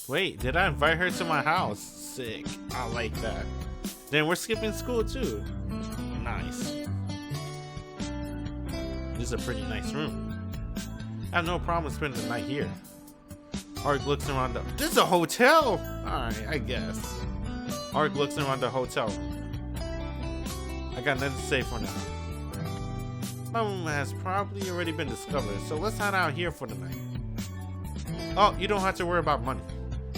Wait, did I invite her to my house? Sick. I like that. Then we're skipping school too. Nice. This is a pretty nice room. I have no problem spending the night here. Ark looks around the... This is a hotel! Alright, I guess. Ark looks around the hotel room. I got nothing to say for now. My room has probably already been discovered, so let's hide out here for the night. Oh, you don't have to worry about money.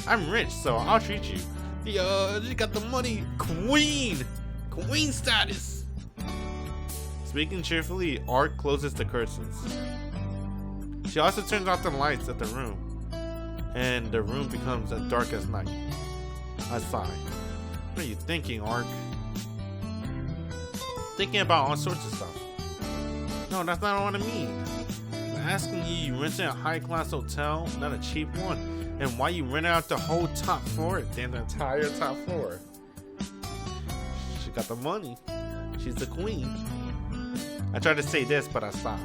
I'm rich, so I'll treat you. Yo, you got the money. Queen! Queen status! Speaking cheerfully, Ark closes the curtains. She also turns off the lights at the room, and the room becomes as dark as night. I sigh. What are you thinking, Ark? Thinking about all sorts of stuff. No, that's not what I mean. I'm asking you, you rented a high-class hotel, not a cheap one, and why you rented out the whole top floor, damn the entire top floor. She got the money. She's the queen. I tried to say this, but I stopped.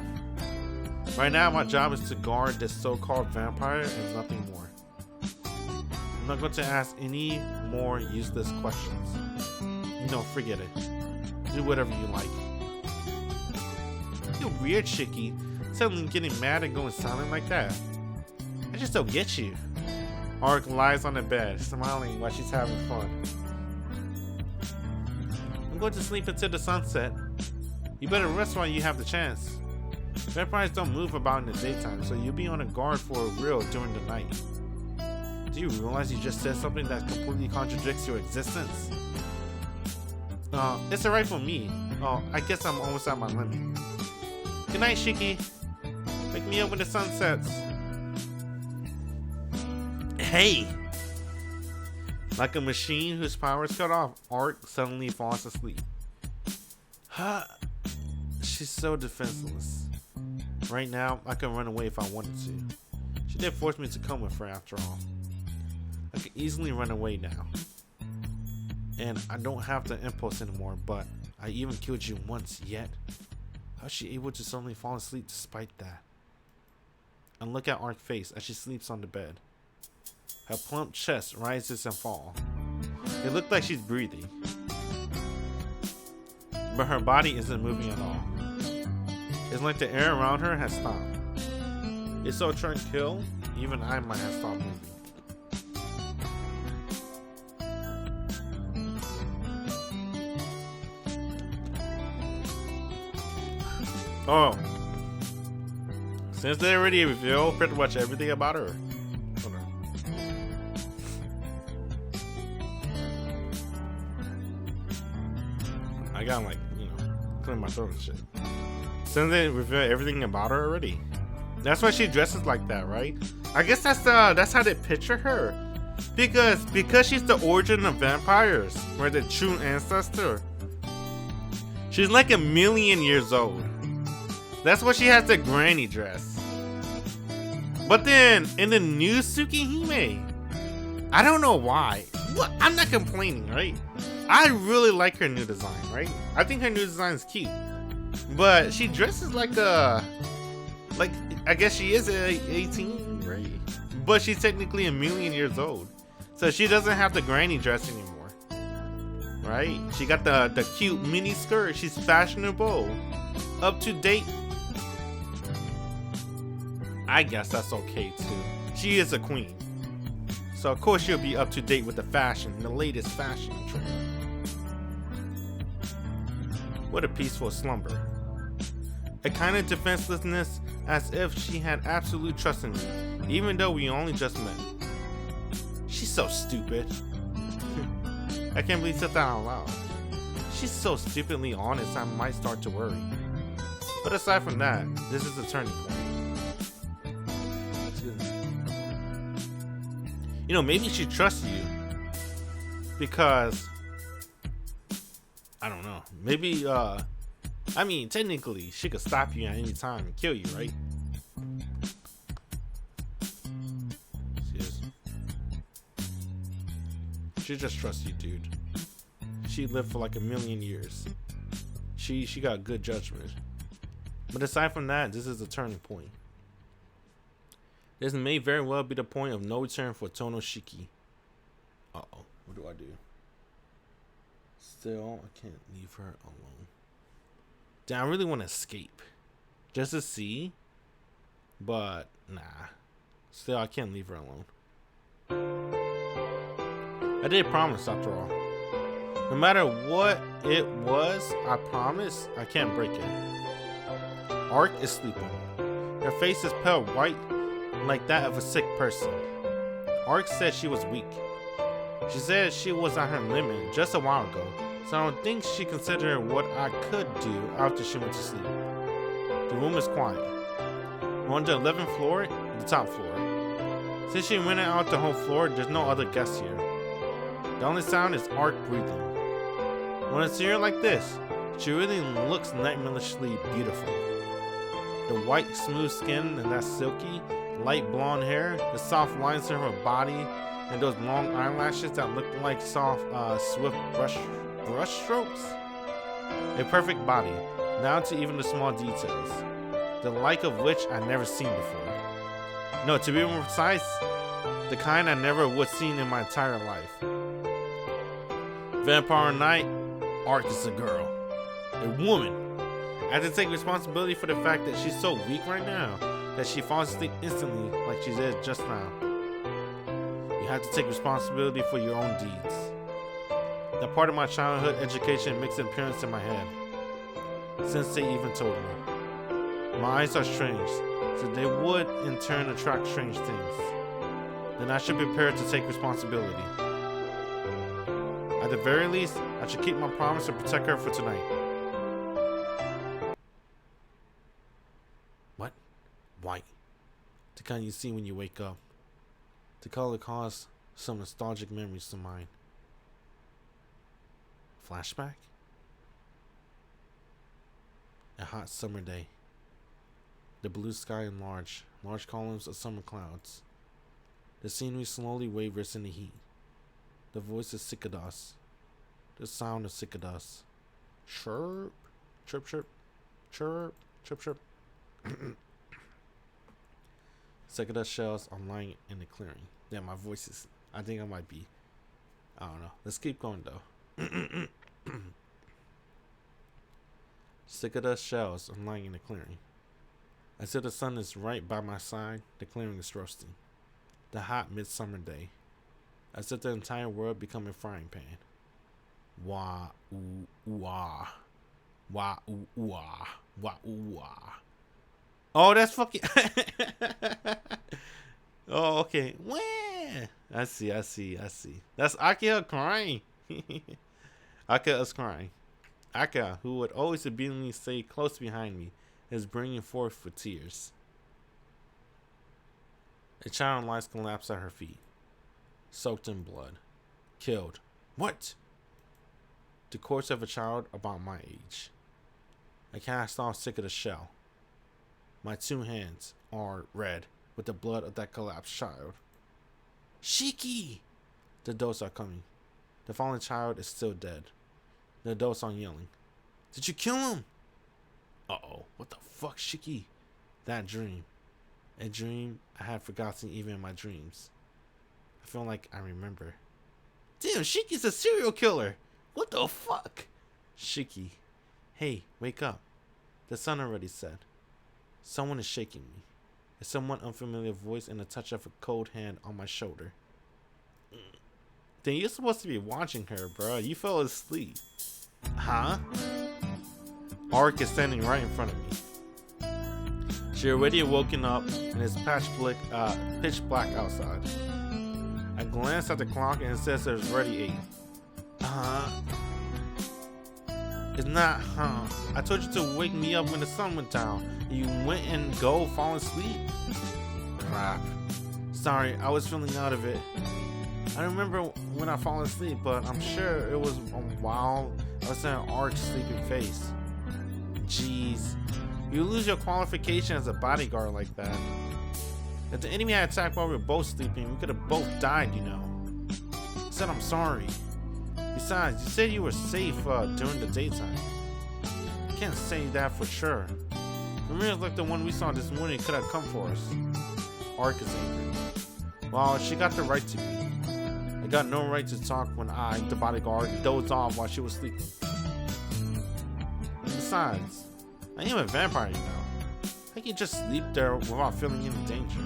Right now, my job is to guard this so-called vampire and nothing more. I'm not going to ask any more useless questions. No, forget it. Do whatever you like. You're weird, Shiki. Suddenly getting mad and going silent like that. I just don't get you. Ark lies on the bed, smiling while she's having fun. I'm going to sleep until the sunset. You better rest while you have the chance. Vampires don't move about in the daytime, so you'll be on a guard for real during the night. Do you realize you just said something that completely contradicts your existence? It's alright for me. Oh, I guess I'm almost at my limit. Good night, Shiki. Wake me up when the sun sets. Hey! Like a machine whose power is cut off, Ark suddenly falls asleep. She's so defenseless. Right now, I can run away if I wanted to. She did force me to come with her after all. I can easily run away now. And I don't have the impulse anymore, but I even killed you once yet. How's she able to suddenly fall asleep despite that? And look at Ark's face as she sleeps on the bed. Her plump chest rises and falls. It looks like she's breathing. But her body isn't moving at all. It's like the air around her has stopped. It's so tranquil, even I might have stopped moving. Oh. Since they already revealed pretty much everything about her. Hold on. I got like, clear my throat and shit. Since they revealed everything about her already. That's why she dresses like that, right? I guess that's how they picture her. Because she's the origin of vampires, right? The true ancestor. She's like 1,000,000 years old. That's why she has the granny dress. But then in the new Tsukihime, I don't know why. What? I'm not complaining, right? I really like her new design, right? I think her new design is cute. But she dresses like I guess she is 18, right? But she's technically 1,000,000 years old. So she doesn't have the granny dress anymore. Right? She got the cute mini skirt. She's fashionable. Up to date. I guess that's okay too. She is a queen. So of course she'll be up to date with the fashion, the latest fashion trend. What a peaceful slumber. A kind of defenselessness, as if she had absolute trust in me, even though we only just met. She's so stupid. I can't believe I said that out loud. She's so stupidly honest, I might start to worry. But aside from that, this is a turning point. Maybe she trusts you because I don't know. Maybe technically she could stop you at any time and kill you, right? She just trusts you, dude. She lived for like 1,000,000 years. She got good judgment. But aside from that, this is a turning point. This may very well be the point of no return for Tohno Shiki. Uh-oh. What do I do? Still, I can't leave her alone. Damn, I really want to escape. Just to see. But, nah. Still, I can't leave her alone. I did promise, after all. No matter what it was, I promise I can't break it. Arc is sleeping. Her face is pale white, like that of a sick person. Arc said she was weak. She said she was at her limit just a while ago, so I don't think she considered what I could do after she went to sleep. The room is quiet. We're on the 11th floor, the top floor. Since she rented out the whole floor, there's no other guests here. The only sound is Arc breathing. When it's here like this, she really looks nightmarishly beautiful. The white, smooth skin and that silky, light blonde hair, the soft lines of her body, and those long eyelashes that look like soft, swift brush strokes. A perfect body, down to even the small details, the like of which I never seen before. No, to be more precise, the kind I never would seen in my entire life. Vampire Night, Arc is a girl, a woman. I have to take responsibility for the fact that she's so weak right now that she falls asleep instantly like she did just now. You have to take responsibility for your own deeds. That part of my childhood education makes an appearance in my head. Sensei even told me. My eyes are strange, so they would in turn attract strange things. Then I should be prepared to take responsibility. At the very least, I should keep my promise to protect her for tonight. What? White. The kind you see when you wake up. The color caused some nostalgic memories to mind. Flashback? A hot summer day. The blue sky in large columns of summer clouds. The scenery slowly wavers in the heat. The voice of cicadas. The sound of cicadas. Chirp, chirp, chirp, chirp, chirp, chirp. Cicada shells are lying in the clearing. Yeah, my voice is. I think I might be. I don't know. Let's keep going though. Cicada shells are lying in the clearing. I see the sun is right by my side. The clearing is roasting. The hot midsummer day. As if the entire world become a frying pan. Wah ooh wah. Wah ooh wah. Wah ooh wah. Oh, that's fucking. Oh, okay. Wah. I see. That's Akira crying. Akira is crying. Akira, who would always obediently stay close behind me, is bringing forth for tears. A child lies collapsed at her feet, soaked in blood, killed. What? The corpse of a child about my age. I cast off Cicada shell. My two hands are red with the blood of that collapsed child. Shiki! The adults are coming. The fallen child is still dead. The adults are yelling. Did you kill him? Uh-oh. What the fuck, Shiki? That dream. A dream I had forgotten even in my dreams. I feel like I remember. Damn, Shiki's a serial killer. What the fuck? Shiki. Hey, wake up. The sun already set. Someone is shaking me. A somewhat unfamiliar voice and a touch of a cold hand on my shoulder. Then you're supposed to be watching her, bro. You fell asleep. Huh? Arc is standing right in front of me. She already woken up and it's pitch black outside. I glance at the clock and it says it's already 8. It's not, I told you to wake me up when the sun went down. You went and fall asleep. Crap. Sorry, I was feeling out of it. I don't remember when I fall asleep, but I'm sure it was while I was in an Arc's sleeping face. Jeez. You lose your qualification as a bodyguard like that. If the enemy had attacked while we were both sleeping, we could have both died, you know. I said I'm sorry. Besides, you said you were safe during the daytime. I can't say that for sure. The mirrors like the one we saw this morning could have come for us. Ark is angry. Well, she got the right to be. I got no right to talk when I, the bodyguard, dozed off while she was sleeping. Besides, I am a vampire, you know. I can just sleep there without feeling any danger.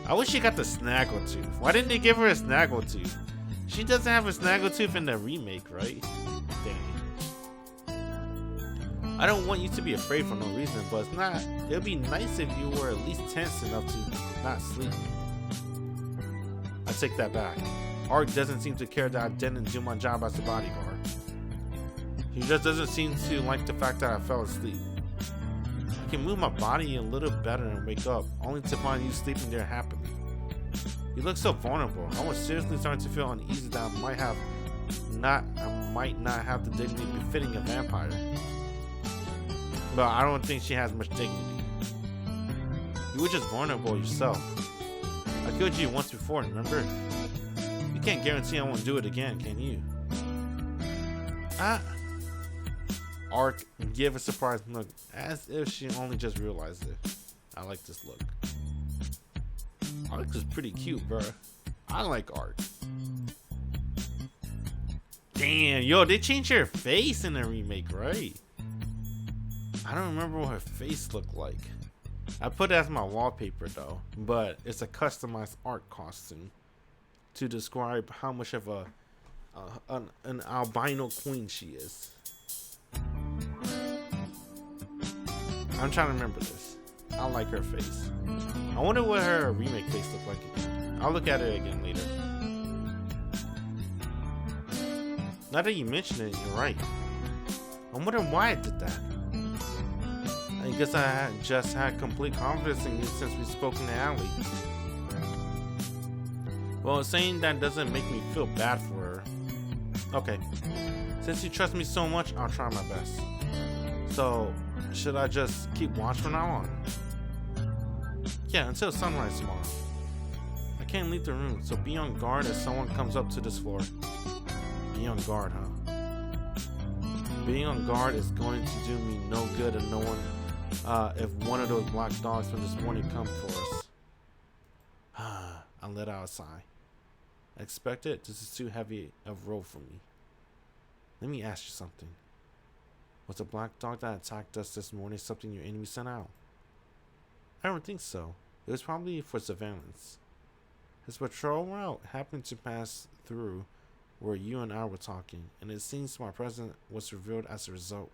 I wish she got the Snaggletooth. Why didn't they give her a Snaggletooth? She doesn't have a Snaggletooth in the remake, right? Dang. I don't want you to be afraid for no reason, but it's not. It would be nice if you were at least tense enough to not sleep. I take that back. Ark doesn't seem to care that I didn't do my job as a bodyguard. He just doesn't seem to like the fact that I fell asleep. I can move my body a little better and wake up, only to find you sleeping there happily. You look so vulnerable. I was seriously starting to feel uneasy that I might not have the dignity befitting a vampire. But I don't think she has much dignity. You were just vulnerable yourself. I killed you once before, remember? You can't guarantee I won't do it again, can you? Ark gave a surprised look, as if she only just realized it. I like this look. Ark is pretty cute, bro. I like Ark. Damn, yo, they changed her face in the remake, right? I don't remember what her face looked like. I put it as my wallpaper though, but it's a customized Ark costume to describe how much of an albino queen she is. I'm trying to remember this. I like her face. I wonder what her remake face looked like again. I'll look at it again later. Now that you mention it, you're right. I'm wondering why I did that. I guess I just had complete confidence in you since we spoke in the alley. Well, saying that doesn't make me feel bad for her. Okay. Since you trust me so much, I'll try my best. So, should I just keep watch from now on? Yeah, until sunrise tomorrow. I can't leave the room, so be on guard as someone comes up to this floor. Be on guard, huh? Being on guard is going to do me no good if no one, if one of those black dogs from this morning come for us. I let out a sigh. I expected this is too heavy a road for me. Let me ask you something. Was the black dog that attacked us this morning something your enemy sent out? I don't think so. It was probably for surveillance. His patrol route happened to pass through where you and I were talking, and it seems my presence was revealed as a result.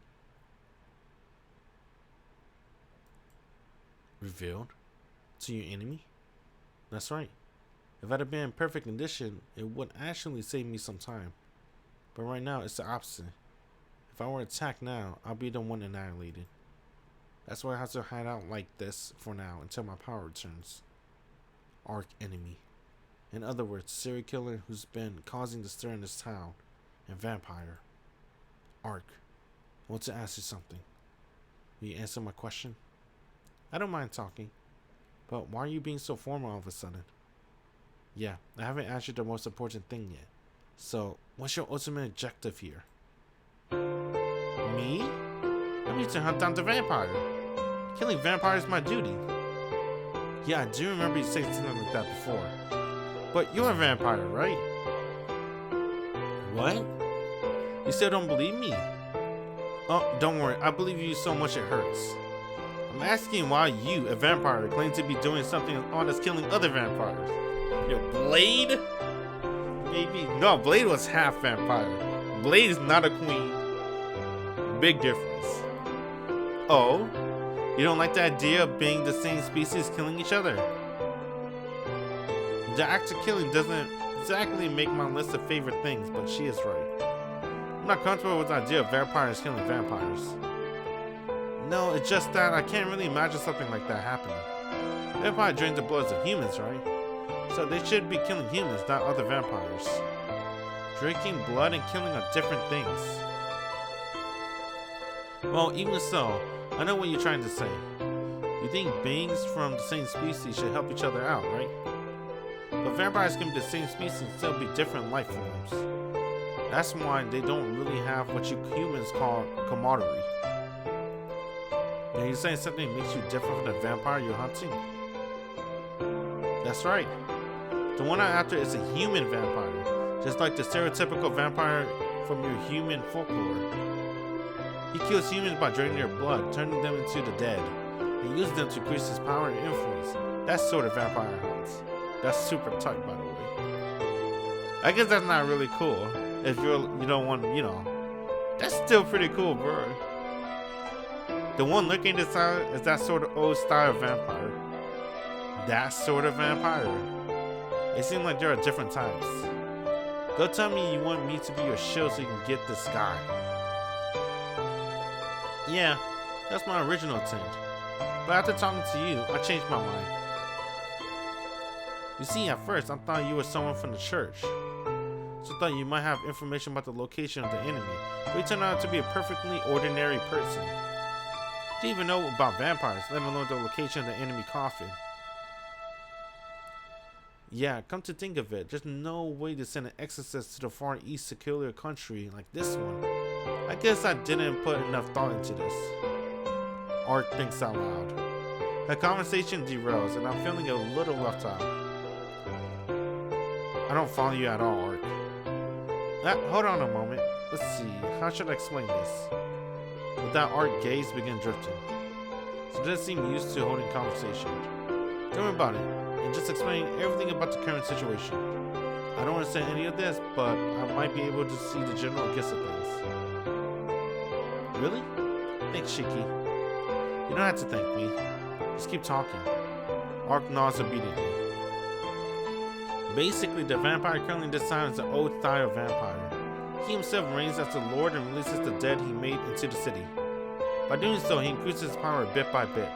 Revealed? To your enemy? That's right. If I'd have been in perfect condition, it would actually save me some time. But right now, it's the opposite. If I were attacked now, I'll be the one annihilated. That's why I have to hide out like this for now until my power returns. Ark enemy. In other words, serial killer who's been causing the stir in this town, and vampire. Ark, I want to ask you something. Will you answer my question? I don't mind talking, but why are you being so formal all of a sudden? Yeah, I haven't asked you the most important thing yet. So, what's your ultimate objective here? Me? I'm here to hunt down the vampire. Killing vampires is my duty. Yeah, I do remember you saying something like that before. But you're a vampire, right? What? You still don't believe me? Oh, don't worry. I believe you so much it hurts. I'm asking why you, a vampire, claim to be doing something honest killing other vampires. Yo, Blade? Maybe. No, Blade was half vampire. Blade is not a queen. Big difference. Oh? You don't like the idea of being the same species killing each other? The act of killing doesn't exactly make my list of favorite things, but she is right. I'm not comfortable with the idea of vampires killing vampires. No, it's just that I can't really imagine something like that happening. Vampire drains the bloods of humans, right? So they should be killing humans, not other vampires. Drinking blood and killing are different things. Well, even so, I know what you're trying to say. You think beings from the same species should help each other out, right? But vampires can be the same species and still be different life forms. That's why they don't really have what you humans call camaraderie. Now you're saying something makes you different from the vampire you're hunting? That's right. The one I'm after is a human vampire, just like the stereotypical vampire from your human folklore. He kills humans by draining their blood, turning them into the dead, and uses them to increase his power and influence. That's sort of vampire hunts. That's super tight, by the way. I guess that's not really cool. If you don't want, that's still pretty cool, bro. The one looking this out is that sort of old style vampire. That sort of vampire. It seems like there are different types. Go tell me you want me to be your shield so you can get this guy. Yeah, that's my original intent. But after talking to you, I changed my mind. You see, at first, I thought you were someone from the church. So I thought you might have information about the location of the enemy. But you turned out to be a perfectly ordinary person. Didn't even know about vampires, let alone the location of the enemy coffin. Yeah, come to think of it, there's no way to send an exorcist to the far east secular country like this one. I guess I didn't put enough thought into this. Art thinks out loud. The conversation derails and I'm feeling a little left out. I don't follow you at all, Art. Hold on a moment. Let's see, how should I explain this? With that, Art gaze began drifting. She doesn't seem used to holding conversation. Tell me about it, and just explain everything about the current situation. I don't understand any of this, but I might be able to see the general gist of things. Really? Thanks, Shiki. You don't have to thank me. Just keep talking. Ark nods obediently. Basically, the vampire currently in this time is an old style vampire. He himself reigns as the Lord and releases the dead he made into the city. By doing so, he increases his power bit by bit.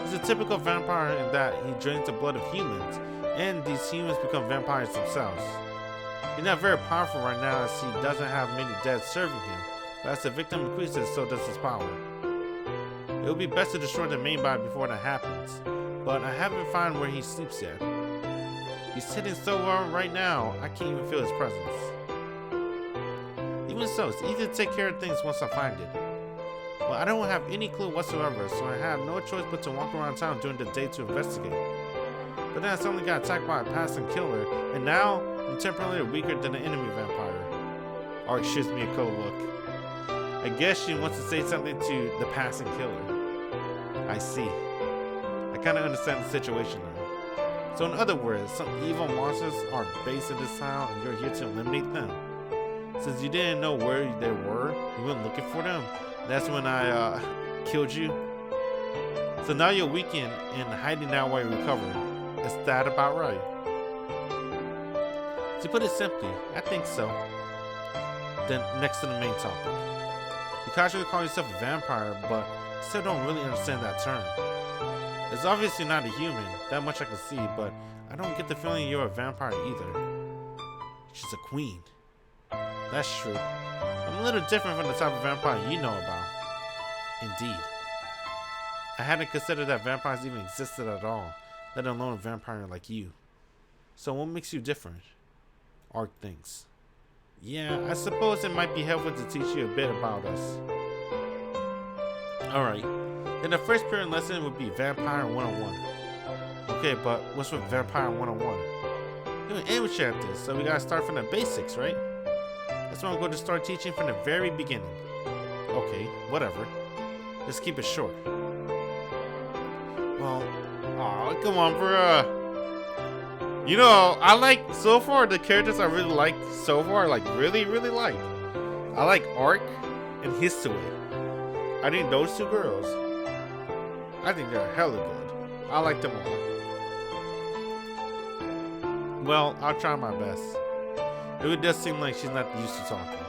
He's a typical vampire in that he drains the blood of humans, and these humans become vampires themselves. He's not very powerful right now as he doesn't have many dead serving him, but as the victim increases, so does his power. It would be best to destroy the main body before that happens, but I haven't found where he sleeps yet. He's sitting so well right now, I can't even feel his presence. Even so, it's easy to take care of things once I find it. But I don't have any clue whatsoever, so I have no choice but to walk around town during the day to investigate. But then I suddenly got attacked by a passing killer, and now I'm temporarily weaker than the enemy vampire. Ark shoots me a cold look. I guess she wants to say something to the passing killer. I see. I kinda understand the situation now. So in other words, some evil monsters are based in this town and you're here to eliminate them. Since you didn't know where they were, you went looking for them. That's when I killed you. So now you're weakened and hiding out while you recover. Is that about right? To put it simply, I think so. Then next to the main topic. You casually call yourself a vampire, but still don't really understand that term. It's obviously not a human, that much I can see, but I don't get the feeling you're a vampire either. She's a queen. That's true. I'm a little different from the type of vampire you know about. Indeed. I hadn't considered that vampires even existed at all, let alone a vampire like you. So what makes you different? Ark thinks. Yeah, I suppose it might be helpful to teach you a bit about us. Alright, then the first period lesson would be Vampire 101. Okay, but what's with Vampire 101? You're an amateur at this, so we gotta start from the basics, right? That's why I'm going to start teaching from the very beginning. Okay, whatever. Let's keep it short. Well, aw, come on, bruh. You know, I like, so far, the characters I really like so far, like, really like. I like Ark and Hisue. I think those two girls, I think they're hella good. I like them all. Well, I'll try my best. It does seem like she's not used to talking.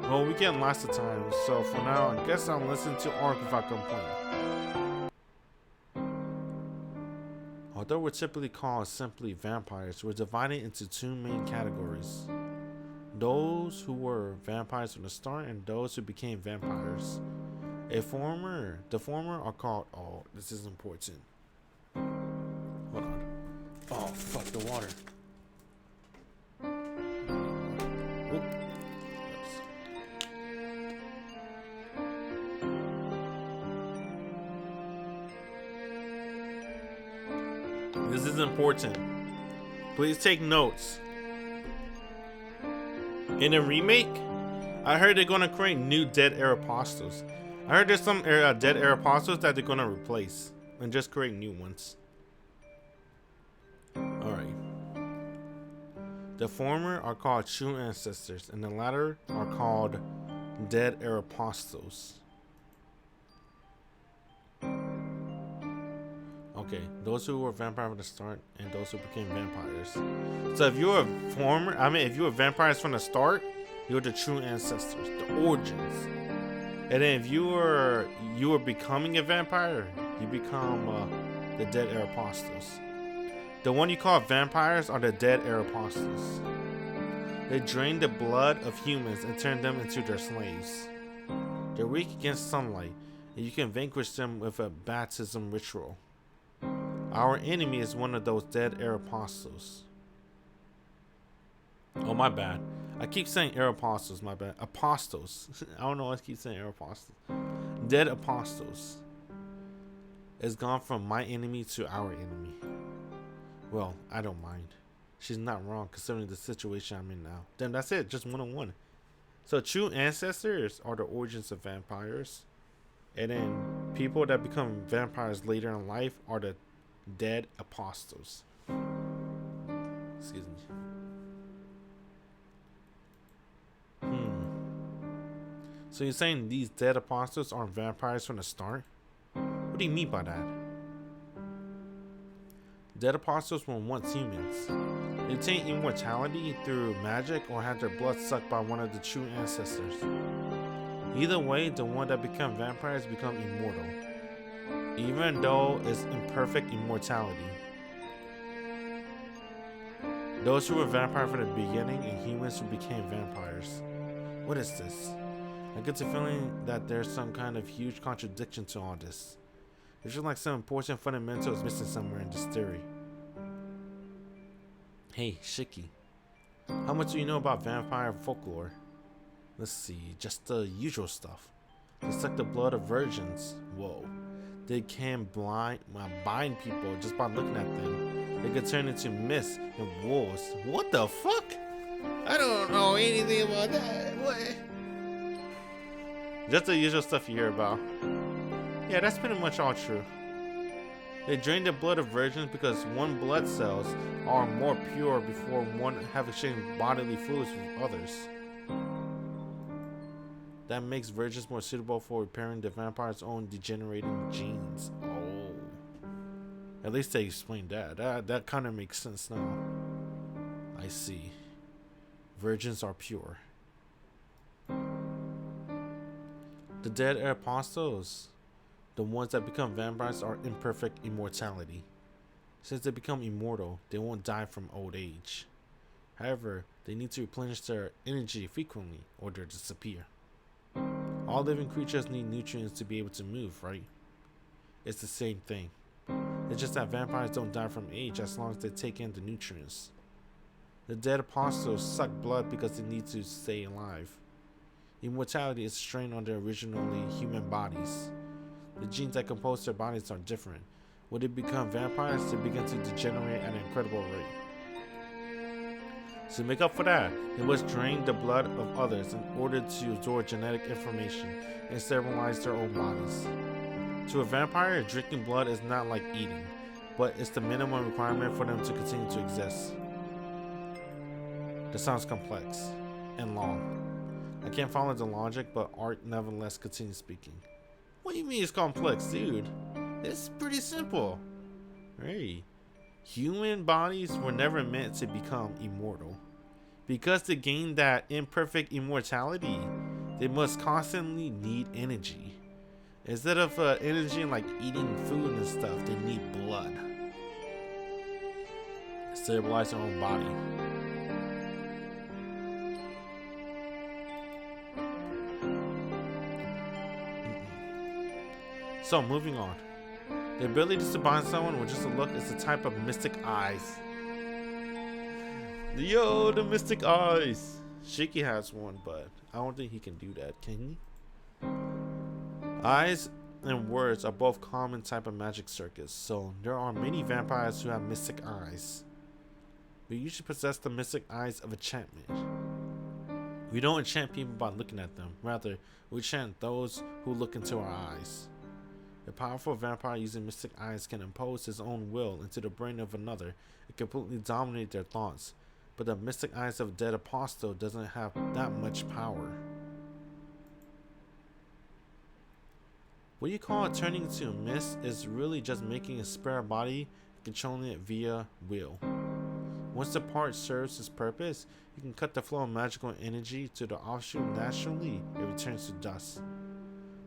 Well, we get lots of time, so for now, I guess I'll listen to Ark without complaining. Although we're typically called simply vampires, we're divided into two main categories. Those who were vampires from the start and those who became vampires. The former are called, oh, this is important. Hold on. Oh, fuck the water. Oop. This is important. Please take notes. In a remake, I heard they're gonna create new dead air apostles. I heard there's some dead air apostles that they're gonna replace and just create new ones. Alright. The former are called true ancestors, and the latter are called dead air apostles. Okay, those who were vampires from the start and those who became vampires. So if you're if you were vampires from the start, you're the true ancestors, the origins. And then if you were becoming a vampire, you become the dead air apostles. The one you call vampires are the dead air apostles. They drain the blood of humans and turn them into their slaves. They're weak against sunlight, and you can vanquish them with a baptism ritual. Our enemy is one of those dead air apostles. Oh, my bad. I keep saying air apostles, my bad. Apostles. I don't know why I keep saying air apostles. Dead apostles. It's gone from my enemy to our enemy. Well, I don't mind. She's not wrong considering the situation I'm in now. Damn, that's it. Just 1-on-1. So true ancestors are the origins of vampires. And then people that become vampires later in life are the dead apostles. Excuse me. So you're saying these dead apostles aren't vampires from the start? What do you mean by that? Dead apostles were once humans. They attain immortality through magic or had their blood sucked by one of the true ancestors. Either way, the one that become vampires become immortal, even though it's imperfect immortality. Those who were vampires from the beginning and humans who became vampires. What is this? I get the feeling that there's some kind of huge contradiction to all this. It feels like some important fundamental is missing somewhere in this theory. Hey, Shiki. How much do you know about vampire folklore? Let's see, just the usual stuff. They suck the blood of virgins. Whoa. They can bind people just by looking at them. They could turn into mists and wolves. What the fuck? I don't know anything about that. What? Just the usual stuff you hear about. Yeah, that's pretty much all true. They drain the blood of virgins because one blood cells are more pure before one have exchanged bodily fluids with others. That makes virgins more suitable for repairing the vampire's own degenerating genes. Oh. At least they explained that. That kind of makes sense now. I see. Virgins are pure. The dead air apostles, the ones that become vampires, are imperfect immortality. Since they become immortal, they won't die from old age. However, they need to replenish their energy frequently or they'll disappear. All living creatures need nutrients to be able to move, right? It's the same thing. It's just that vampires don't die from age as long as they take in the nutrients. The dead apostles suck blood because they need to stay alive. Immortality is a strain on their originally human bodies. The genes that compose their bodies are different. When they become vampires, they begin to degenerate at an incredible rate. To make up for that, they must drain the blood of others in order to absorb genetic information and sterilize their own bodies. To a vampire, drinking blood is not like eating, but it's the minimum requirement for them to continue to exist. That sounds complex and long. I can't follow the logic, but Art nevertheless continues speaking. What do you mean it's complex, dude? It's pretty simple. Hey, human bodies were never meant to become immortal. Because to gain that imperfect immortality, they must constantly need energy. Instead of energy like eating food and stuff, they need blood. Stabilize their own body. So, moving on. The ability to bind someone with just a look is a type of mystic eyes. Yo, the mystic eyes. Shiki has one, but I don't think he can do that, can he? Eyes and words are both common type of magic circuits, so there are many vampires who have mystic eyes. We usually possess the mystic eyes of enchantment. We don't enchant people by looking at them, rather, we enchant those who look into our eyes. A powerful vampire using mystic eyes can impose his own will into the brain of another and completely dominate their thoughts, but the mystic eyes of a dead apostle doesn't have that much power. What you call turning into a mist is really just making a spare body and controlling it via will. Once the part serves its purpose, you can cut the flow of magical energy to the offshoot naturally, it returns to dust.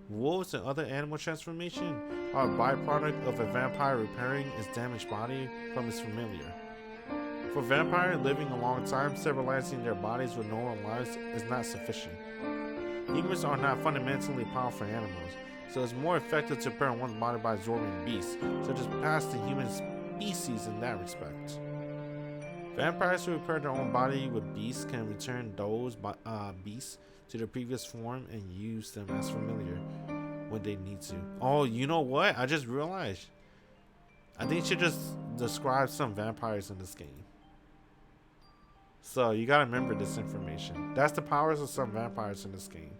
Wolves and other animal transformation are a byproduct of a vampire repairing its damaged body from its familiar. For vampires living a long time, stabilizing their bodies with normal lives is not sufficient. Humans are not fundamentally powerful animals, so it's more effective to repair one's body by absorbing beasts, such as past the human species in that respect. Vampires who repair their own body with beasts can return those beasts to their previous form and use them as familiar when they need to. Oh, you know what? I just realized. I think you should just describe some vampires in this game. So you gotta remember this information. That's the powers of some vampires in this game.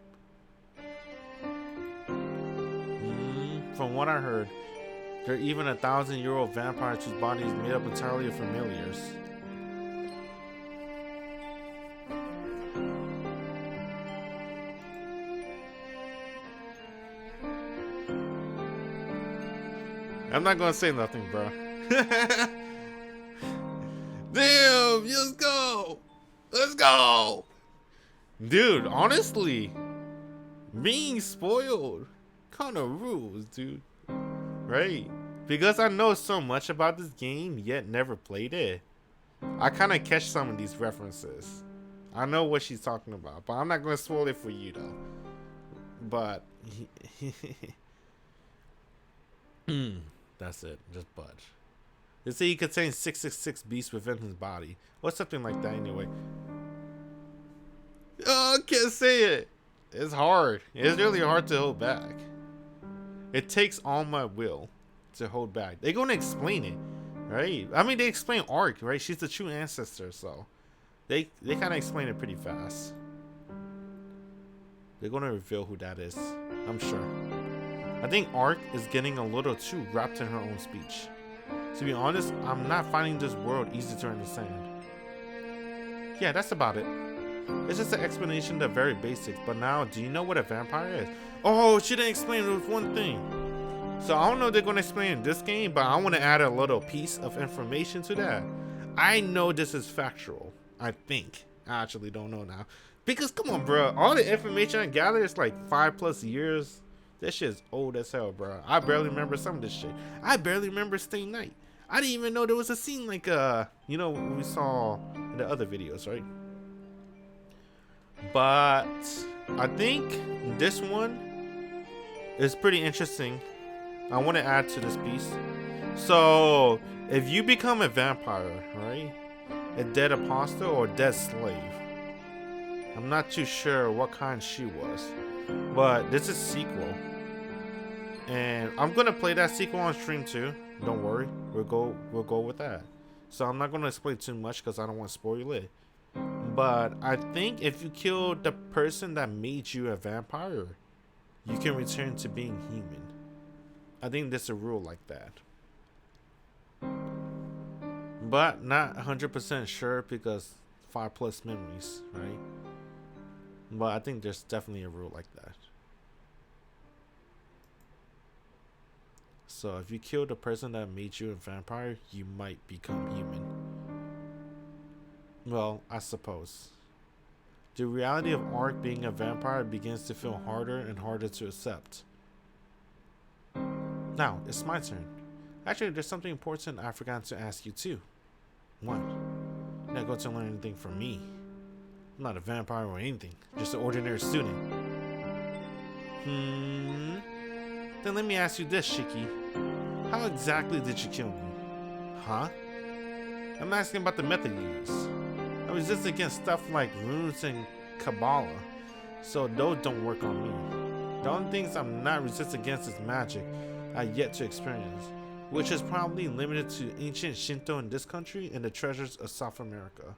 From what I heard, there are even 1,000-year-old vampires whose body is made up entirely of familiars. I'm not gonna say nothing, bro. Damn, let's go. Let's go. Dude, honestly, being spoiled kind of rules, dude. Right? Because I know so much about this game, yet never played it. I kind of catch some of these references. I know what she's talking about, but I'm not gonna spoil it for you, though. But that's it. Just budge. They say he contains 666 beasts within his body. Or something like that anyway. Oh, I can't say it. It's hard. It's really hard to hold back. It takes all my will to hold back. They're going to explain it, right? I mean, they explain Ark, right? She's the true ancestor, so they kind of explain it pretty fast. They're going to reveal who that is, I'm sure. I think Ark is getting a little too wrapped in her own speech. To be honest, I'm not finding this world easy to understand. Yeah, that's about it. It's just an explanation of the very basics, but now, do you know what a vampire is? Oh, she didn't explain it with one thing. So I don't know if they're going to explain in this game, but I want to add a little piece of information to that. I know this is factual, I think. I actually don't know now. Because, come on, bro. All the information I gather is like 5+ years. This shit's old as hell, bro. I barely remember some of this shit. I barely remember Stay Night. I didn't even know there was a scene like, you know, what we saw in the other videos, right? But I think this one is pretty interesting. I want to add to this piece. So, if you become a vampire, right? A dead apostle or a dead slave. I'm not too sure what kind she was. But this is sequel. And I'm gonna play that sequel on stream too. Don't worry, we'll go with that. So I'm not gonna explain too much because I don't want to spoil it. But I think if you kill the person that made you a vampire, you can return to being human. I think there's a rule like that. But not 100% sure because 5+ memories, right? But I think there's definitely a rule like that. So if you kill the person that made you a vampire, you might become human. Well, I suppose. The reality of Ark being a vampire begins to feel harder and harder to accept. Now, it's my turn. Actually, there's something important I forgot to ask you too. What? You're not going to learn anything from me. I'm not a vampire or anything, just an ordinary student. Then let me ask you this, Shiki. How exactly did you kill me? Huh? I'm asking about the method you use. I resist against stuff like runes and Kabbalah, so those don't work on me. The only things I'm not resistant against is magic I yet to experience, which is probably limited to ancient Shinto in this country and the treasures of South America.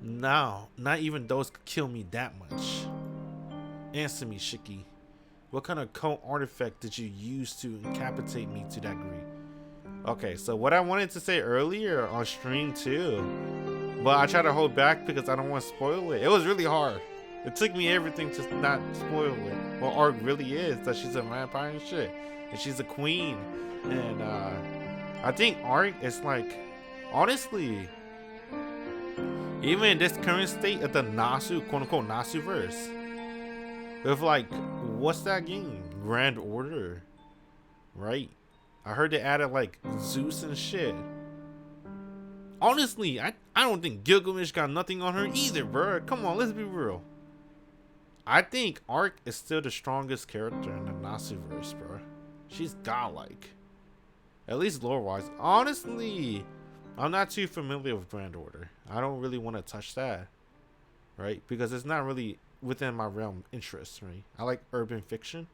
Now, not even those could kill me that much. Answer me, Shiki. What kind of cult artifact did you use to incapacitate me to that degree? Okay, so what I wanted to say earlier on stream too, but I try to hold back because I don't want to spoil it. It was really hard. It took me everything to not spoil it. What Ark really is, that she's a vampire and shit. And she's a queen. And I think Ark is like, honestly, even in this current state of the Nasu, quote unquote Nasu verse, with like, what's that game? Grand Order, right? I heard they added like Zeus and shit. Honestly, I don't think Gilgamesh got nothing on her either, bro. Come on, let's be real. I think Ark is still the strongest character in the Nasuverse, bro. She's godlike. At least lore-wise. Honestly, I'm not too familiar with Grand Order. I don't really want to touch that, right? Because it's not really within my realm interest, right? I like urban fiction,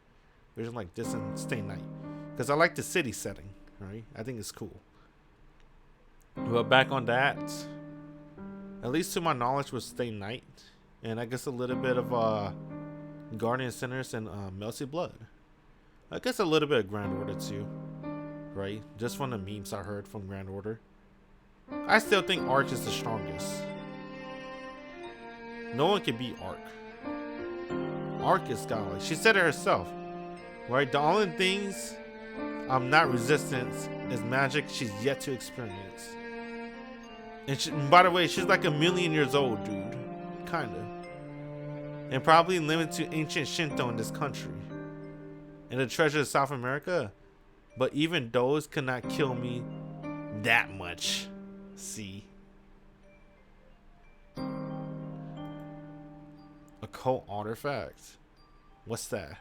which is like this and Stay Night. Because I like the city setting, right? I think it's cool. But back on that, at least to my knowledge was Stay Night. And I guess a little bit of Guardian Sinners and Melty Blood. I guess a little bit of Grand Order too, right? Just from the memes I heard from Grand Order. I still think Ark is the strongest. No one can beat Ark. Ark is godlike. She said it herself, right? The only things I'm not resistant is magic she's yet to experience. And by the way, she's like 1,000,000 years old, dude. Kinda. And probably limited to ancient Shinto in this country. And the treasures of South America. But even those cannot kill me that much. See? Occult artifact. What's that?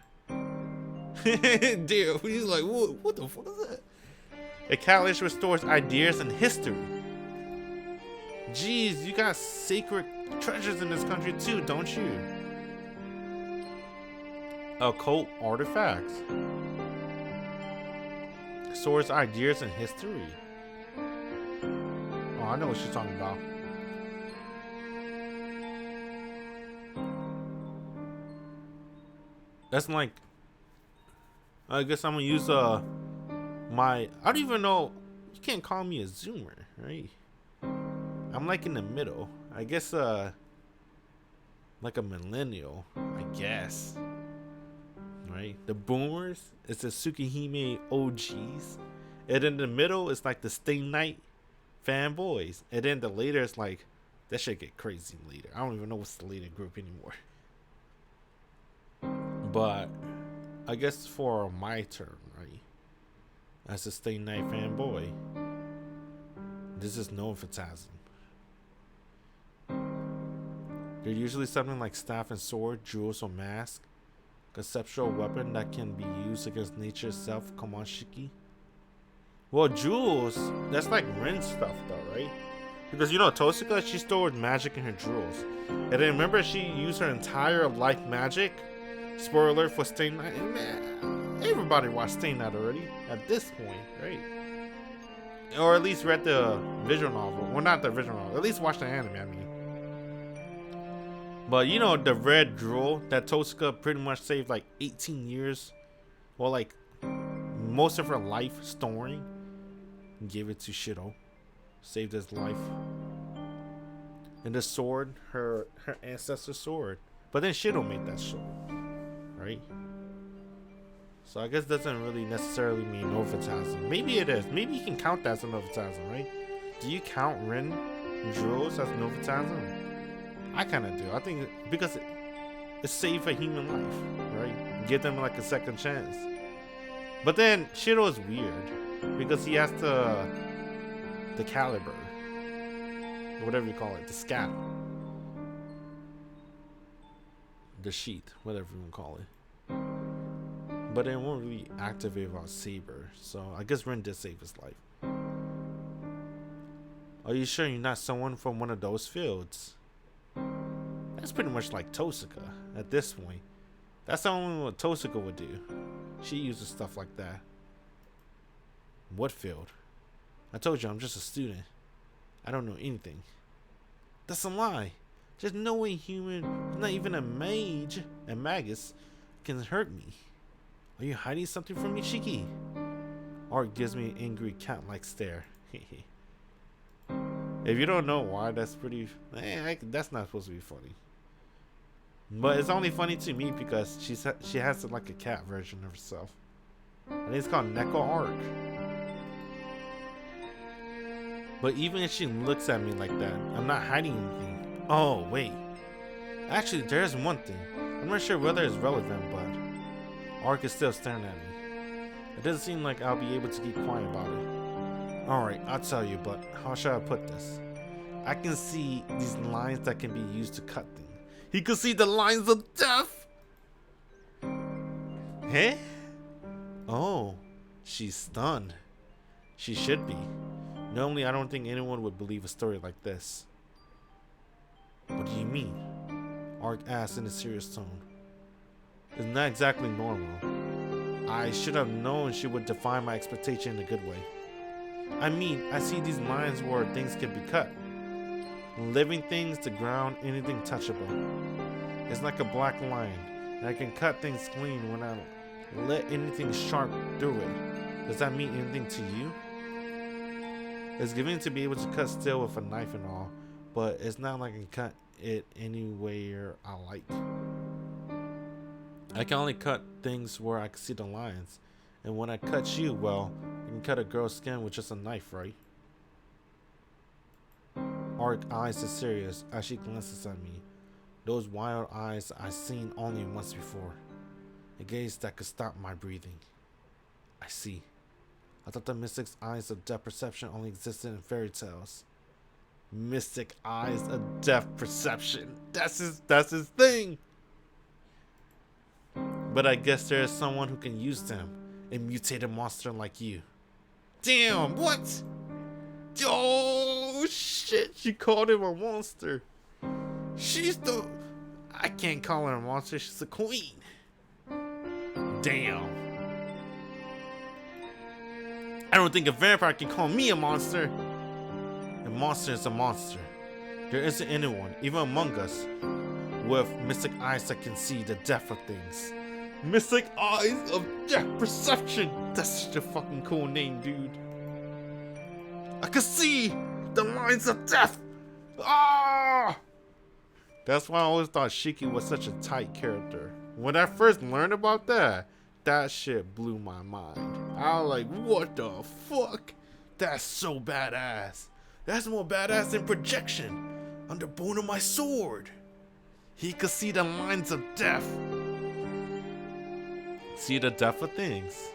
Dude, he's like, what the fuck is that? A catalyst restores ideas and history. Jeez, you got sacred treasures in this country too, don't you? Occult artifacts. Restores ideas and history. Oh, I know what she's talking about. That's like, I guess I'm gonna use my, I don't even know, you can't call me a zoomer, right? I'm like in the middle. I guess like a millennial, I guess. Right? The boomers, it's the Tsukihime OGs. And in the middle, it's like the Stay Night fanboys. And then the later, it's like, that shit get crazy later. I don't even know what's the later group anymore. But I guess for my turn, right? As a Stay Night fanboy, this is no phantasm. They're usually something like staff and sword, jewels or mask. Conceptual weapon that can be used against nature itself. Come on, Shiki. Well, jewels, that's like Rin stuff though, right? Because you know, Tosuka, she stored magic in her jewels. And then remember, she used her entire life magic. Spoiler alert for Stay Night. Man, everybody watched Stay Night already at this point, right? Or at least read the visual novel. Well, not the visual novel. At least watch the anime, I mean. But you know, the red jewel that Tosuka pretty much saved like 18 years. Well, like most of her life storing. Gave it to Shido. Saved his life. And the sword, her ancestor's sword. But then Shido made that sword. Right? So I guess doesn't really necessarily mean no phantasm. Maybe it is. Maybe you can count that as a no phantasm, right? Do you count Rin jewels as no phantasm? I kind of do. I think because it saved a human life, right? Give them like a second chance. But then Shido is weird because he has the caliber, or whatever you call it, the scat, the sheath, whatever you want to call it. But it won't really activate without Saber, so I guess Rin did save his life. Are you sure you're not someone from one of those fields? That's pretty much like Tosuka at this point. That's only what Tosuka would do. She uses stuff like that. What field? I told you I'm just a student. I don't know anything. That's a lie. There's no way human, not even a mage, a magus, can hurt me. Are you hiding something from me, Shiki? Art gives me an angry cat-like stare. If you don't know why, that's pretty... that's not supposed to be funny. But it's only funny to me because she has like a cat version of herself. And it's called Neko Art. But even if she looks at me like that, I'm not hiding anything. Oh, wait. Actually, there's one thing. I'm not sure whether it's relevant, but Ark is still staring at me. It doesn't seem like I'll be able to keep quiet about it. Alright, I'll tell you, but how should I put this? I can see these lines that can be used to cut things. He could see the lines of death! Huh? Oh, she's stunned. She should be. Normally, I don't think anyone would believe a story like this. What do you mean? Ark asked in a serious tone. It's not exactly normal. I should have known she would defy my expectation in a good way. I mean, I see these lines where things can be cut. Living things, the ground, anything touchable. It's like a black line, and I can cut things clean when I let anything sharp through it. Does that mean anything to you? It's given to be able to cut steel with a knife and all, but it's not like I can cut it anywhere I like. I can only cut things where I can see the lines, and when I cut you, well, I can cut a girl's skin with just a knife, right? Ark eyes are serious as she glances at me. Those wild eyes I've seen only once before. A gaze that could stop my breathing. I see. I thought the mystic's eyes of depth perception only existed in fairy tales. Mystic eyes of depth perception. That's his thing. But I guess there is someone who can use them. A mutated monster like you. Damn, what? Oh shit, she called him a monster. She's the... I can't call her a monster, she's a queen. Damn. I don't think a vampire can call me a monster. A monster is a monster. There isn't anyone, even among us, with mystic eyes that can see the depth of things. Mystic eyes of depth perception. That's such a fucking cool name, dude. I can see the lines of death. Ah! That's why I always thought Shiki was such a tight character. When I first learned about that, that shit blew my mind. I was like, what the fuck? That's so badass. That's more badass than projection on the bone of my sword. He could see the lines of death. See the depth of things.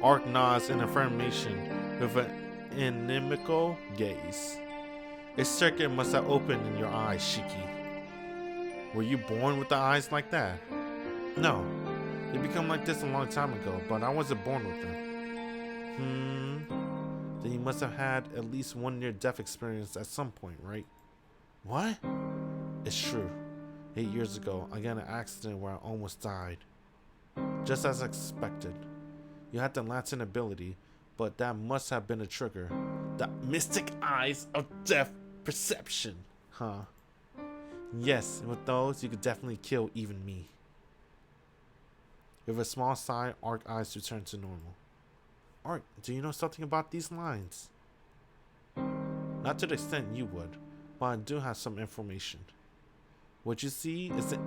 Ark nods in affirmation with an inimical gaze. A circuit must have opened in your eyes, Shiki. Were you born with the eyes like that? No. They became like this a long time ago, but I wasn't born with them. Then you must have had at least one near-death experience at some point, right? What? It's true. 8 years ago, I got in an accident where I almost died. Just as expected. You had the lantern ability, but that must have been a trigger. The mystic eyes of death perception. Huh. Yes, with those, you could definitely kill even me. With a small sigh, Ark eyes return to normal. Ark, do you know something about these lines? Not to the extent you would, but I do have some information. What you see is that...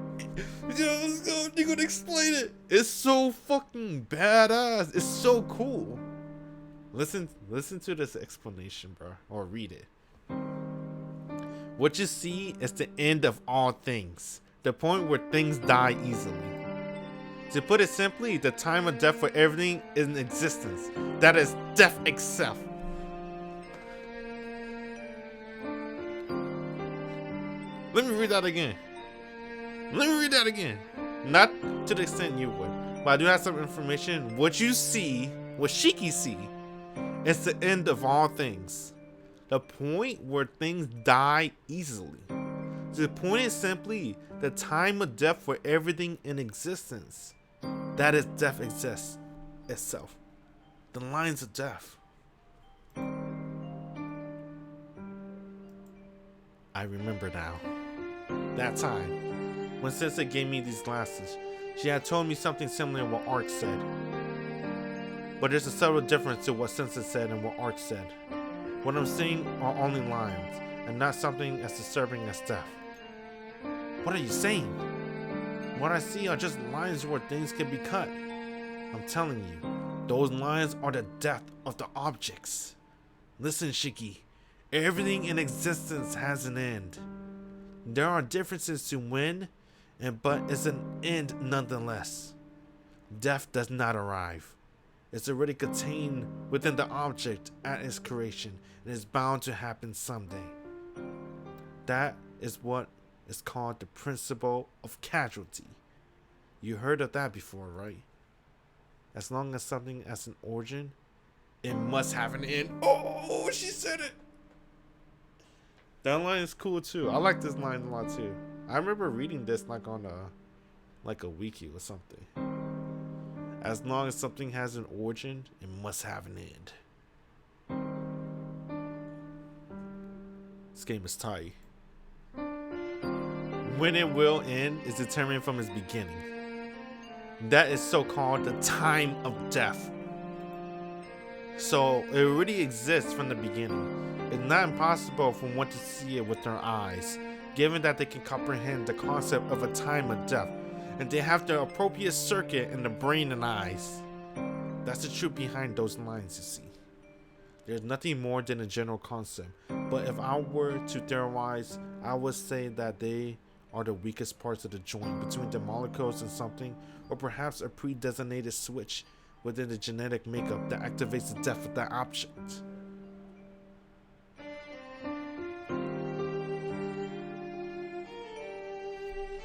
You're gonna explain it! It's so fucking badass! It's so cool! Listen to this explanation, bro. Or read it. What you see is the end of all things. The point where things die easily. To put it simply, the time of death for everything in existence. That is death itself. Let me read that again. Not to the extent you would, but I do have some information. What you see, what Shiki see, is the end of all things. The point where things die easily. The point is simply the time of death for everything in existence. That is, death exists itself. The lines of death. I remember now. That time, when Sensei gave me these glasses, she had told me something similar to what Arc said. But there's a subtle difference to what Sensei said and what Arc said. What I'm seeing are only lines, and not something as disturbing as death. What are you saying? What I see are just lines where things can be cut. I'm telling you, those lines are the death of the objects. Listen, Shiki, everything in existence has an end. There are differences to when, but it's an end nonetheless. Death does not arrive. It's already contained within the object at its creation and is bound to happen someday. That is what is called the principle of casualty. You heard of that before, right? As long as something has an origin, it must have an end. Oh, she said it! That line is cool too. I like this line a lot too. I remember reading this like on a wiki or something. As long as something has an origin, it must have an end. This game is tight. When it will end is determined from its beginning. That is so-called the time of death. So it already exists from the beginning. It's not impossible for one to see it with their eyes, given that they can comprehend the concept of a time of death, and they have the appropriate circuit in the brain and eyes. That's the truth behind those lines, you see. There's nothing more than a general concept, but if I were to theorize, I would say that they are the weakest parts of the joint between the molecules and something, or perhaps a pre-designated switch within the genetic makeup that activates the death of that object.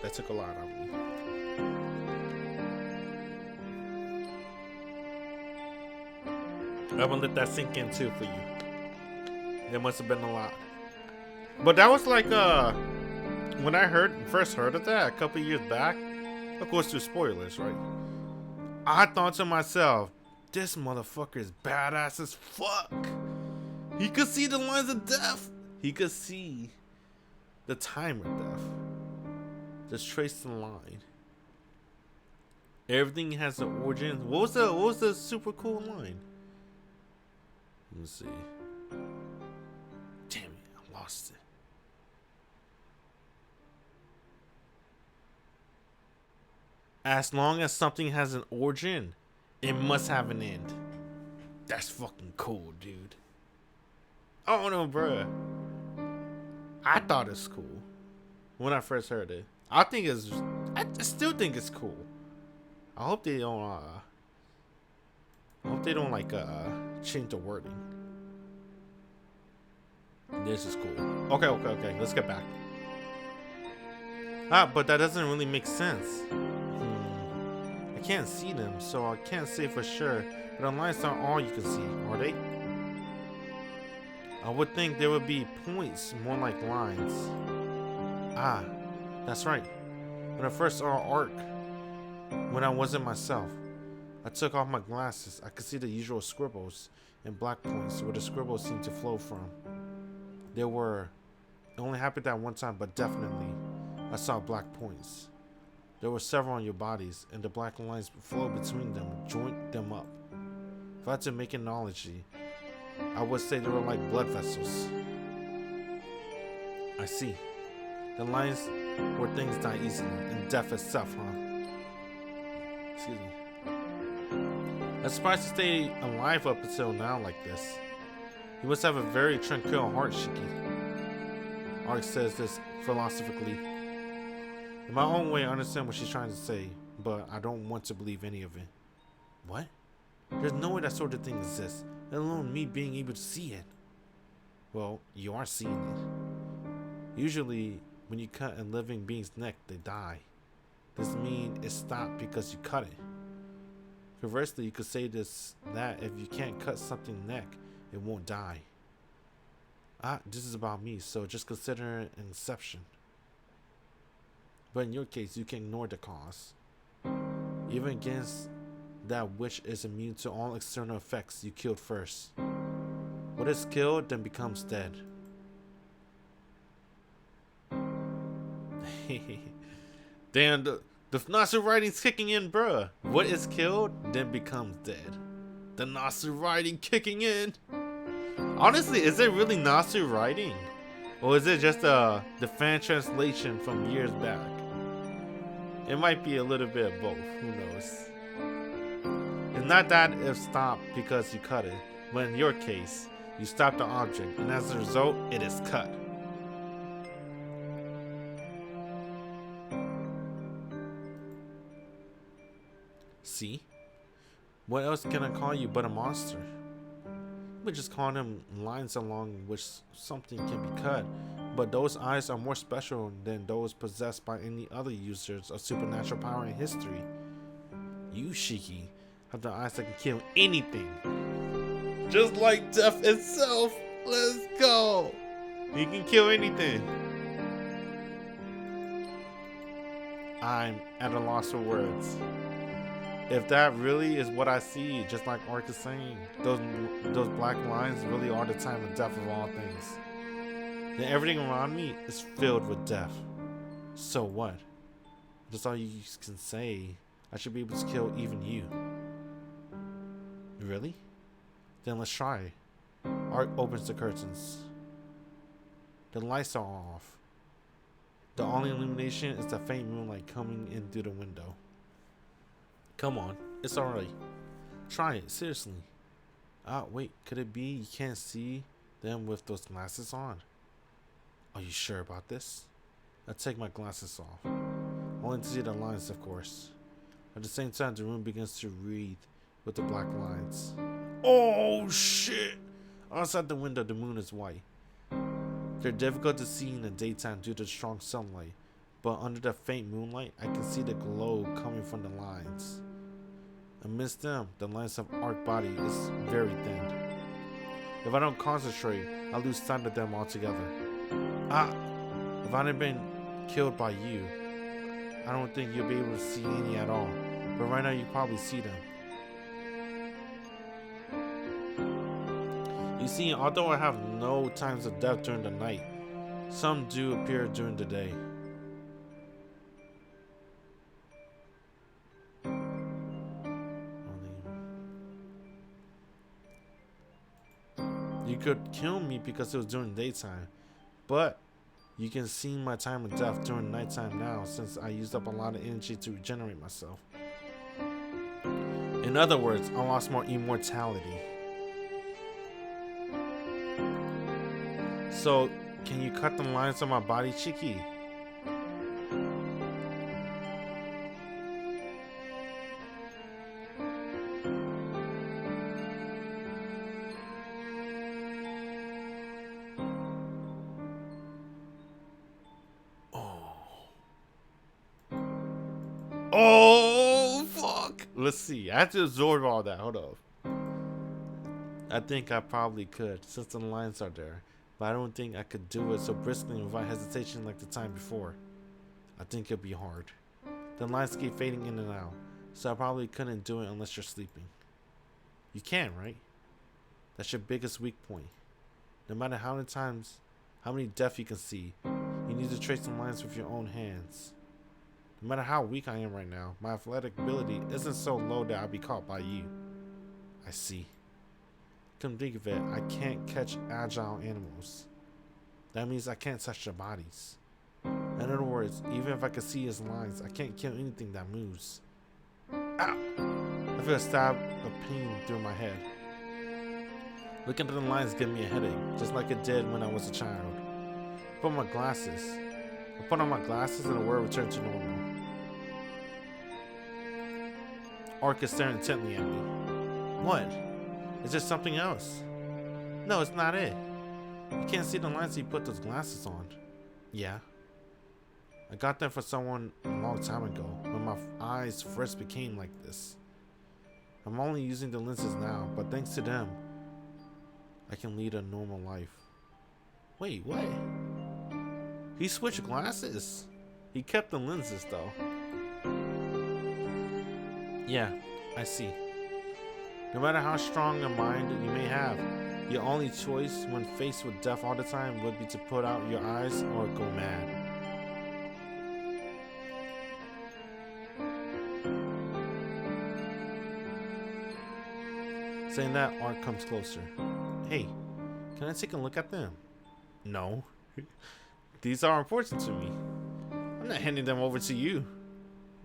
That took a lot out of me. I'm gonna let that sink in too for you. There must have been a lot. But that was like when I first heard of that a couple years back, of course through spoilers, right? I thought to myself, this motherfucker is badass as fuck. He could see the lines of death. He could see the time of death. Just trace the line. Everything has an origin. What was the super cool line? Let me see. Damn it, I lost it. As long as something has an origin, it must have an end. That's fucking cool, dude. I don't know, bruh. I thought it's cool when I first heard it. I still think it's cool. I hope they don't like change the wording. This is cool. Okay. Let's get back. But that doesn't really make sense. I can't see them, so I can't say for sure. But the lines aren't all you can see, are they? I would think there would be points more like lines. That's right. When I first saw Arc, when I wasn't myself, I took off my glasses. I could see the usual scribbles and black points where the scribbles seemed to flow from. It only happened that one time, but definitely I saw black points. There were several on your bodies, and the black lines flowed between them, joined them up. If I had to make an analogy, I would say they were like blood vessels. I see. The lines where things die easily, and death itself, huh? Excuse me. I'm surprised to stay alive up until now like this. You must have a very tranquil heart, Shiki. Arc says this philosophically. In my own way, I understand what she's trying to say, but I don't want to believe any of it. What? There's no way that sort of thing exists, let alone me being able to see it. Well, you are seeing it. Usually, when you cut a living being's neck, they die. Doesn't mean it stopped because you cut it. Conversely, you could say that if you can't cut something's neck, it won't die. This is about me, so just consider it an exception. But in your case, you can ignore the cause. Even against that which is immune to all external effects you killed first. What is killed then becomes dead. Damn, the Nasu writing's kicking in, bruh. What is killed then becomes dead. The Nasu writing kicking in. Honestly, is it really Nasu writing? Or is it just the fan translation from years back? It might be a little bit of both, who knows. It's not that it stopped because you cut it, but in your case, you stopped the object, and as a result, it is cut. See? What else can I call you but a monster? We just call them lines along which something can be cut, but those eyes are more special than those possessed by any other users of supernatural power in history. You, Shiki, have the eyes that can kill anything. Just like death itself. Let's go. He can kill anything. I'm at a loss for words. If that really is what I see, just like Ark is saying, those black lines really are the time of death of all things. Then everything around me is filled with death. So what? That's all you can say. I should be able to kill even you. Really? Then let's try. Ark opens the curtains. The lights are off. The only illumination is the faint moonlight coming in through the window. Come on, it's alright. Try it, seriously. Wait, could it be you can't see them with those glasses on? Are you sure about this? I'll take my glasses off. Only to see the lines, of course. At the same time, the room begins to wreathe with the black lines. Oh shit! Outside the window, the moon is white. They're difficult to see in the daytime due to the strong sunlight, but under the faint moonlight, I can see the glow coming from the lines. Amidst them, the lines of Ark's body is very thin. If I don't concentrate, I lose sight of them altogether. If I hadn't been killed by you, I don't think you'll be able to see any at all. But right now, you probably see them. You see, although I have no times of death during the night, some do appear during the day. You could kill me because it was during daytime, but you can see my time of death during nighttime now since I used up a lot of energy to regenerate myself. In other words, I lost more immortality. So, can you cut the lines on my body, Shiki? Oh, fuck. Let's see. I have to absorb all that. Hold up. I think I probably could, since the lines are there. But I don't think I could do it so briskly without hesitation like the time before. I think it'll be hard. The lines keep fading in and out, so I probably couldn't do it unless you're sleeping. You can, right? That's your biggest weak point. No matter how many death you can see, you need to trace the lines with your own hands. No matter how weak I am right now, my athletic ability isn't so low that I'll be caught by you. I see. Come think of it, I can't catch agile animals. That means I can't touch their bodies. In other words, even if I can see his lines, I can't kill anything that moves. Ow! I feel a stab of pain through my head. Looking at the lines gives me a headache, just like it did when I was a child. I put on my glasses and the world returned to normal. Ark is staring intently at me. What? Is there something else? No, it's not it. You can't see the lines so you put those glasses on. Yeah. I got them for someone a long time ago, when my eyes first became like this. I'm only using the lenses now, but thanks to them, I can lead a normal life. Wait, what? He switched glasses? He kept the lenses though. Yeah, I see. No matter how strong a mind you may have, your only choice when faced with death all the time would be to put out your eyes or go mad. Saying that, Art comes closer. Hey, can I take a look at them? No. These are important to me. I'm not handing them over to you.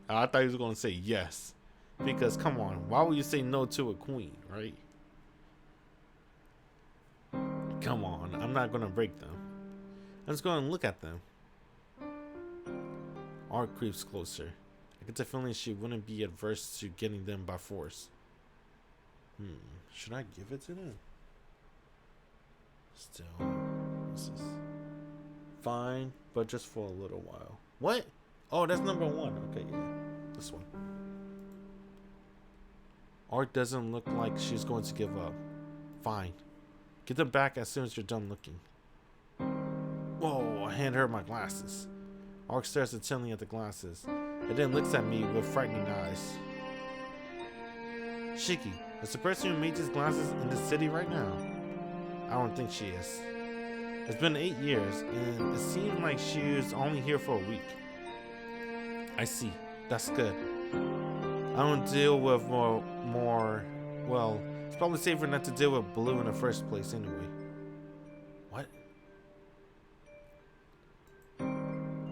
I thought he was going to say yes. Because, come on, why would you say no to a queen, right? Come on, I'm not going to break them. I'm just going to look at them. Art creeps closer. I get the feeling she wouldn't be adverse to getting them by force. Should I give it to them? Still, this is fine, but just for a little while. What? Oh, that's number 1. Okay, yeah, this one. Art doesn't look like she's going to give up. Fine. Get them back as soon as you're done looking. Whoa, I hand her my glasses. Art stares intently at the glasses, and then looks at me with frightening eyes. Shiki, is the person who made these glasses in this city right now? I don't think she is. It's been 8 years, and it seems like she was only here for a week. I see. That's good. I don't deal with more. Well, it's probably safer not to deal with Blue in the first place anyway. What?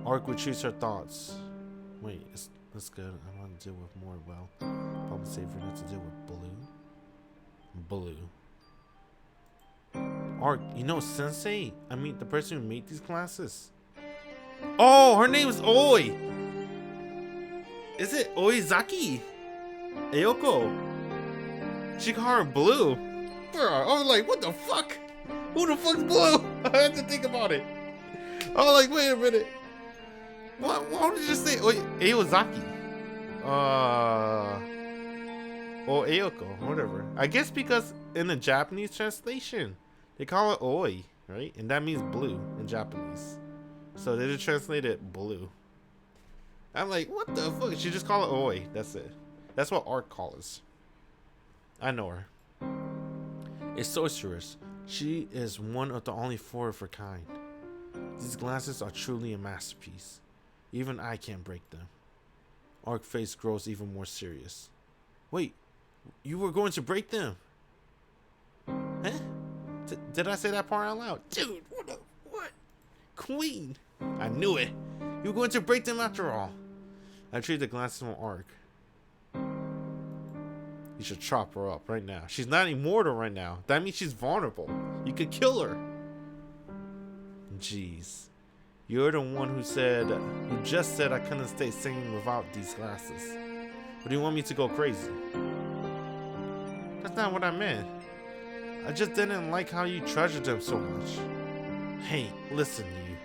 Ark retreats her thoughts. Wait, that's good. I want to deal with more. Well, probably safer not to deal with Blue. Ark, you know Sensei? I mean, the person who made these glasses. Oh, her name is Oi. Is it Oizaki? Ayoko. She called her Blue. Bro, I was like, what the fuck? Who the fuck's Blue? I had to think about it. I was like, wait a minute. Why did you say Aozaki? Or Ayoko, whatever. I guess because in the Japanese translation, they call it Oi, right? And that means blue in Japanese. So they just translated blue. I'm like, what the fuck? She just call it Oi. That's it. That's what Art calls. I know her. A sorceress. She is one of the only 4 of her kind. These glasses are truly a masterpiece. Even I can't break them. Art's face grows even more serious. Wait, you were going to break them? Huh? Did I say that part out loud? Dude, what? Queen! I knew it. You were going to break them after all. I treat the glasses from Ark. You should chop her up right now. She's not immortal right now. That means she's vulnerable. You could kill her. Jeez. You're the one who just said I couldn't stay singing without these glasses. Or do you want me to go crazy? That's not what I meant. I just didn't like how you treasured them so much. Hey, listen, you.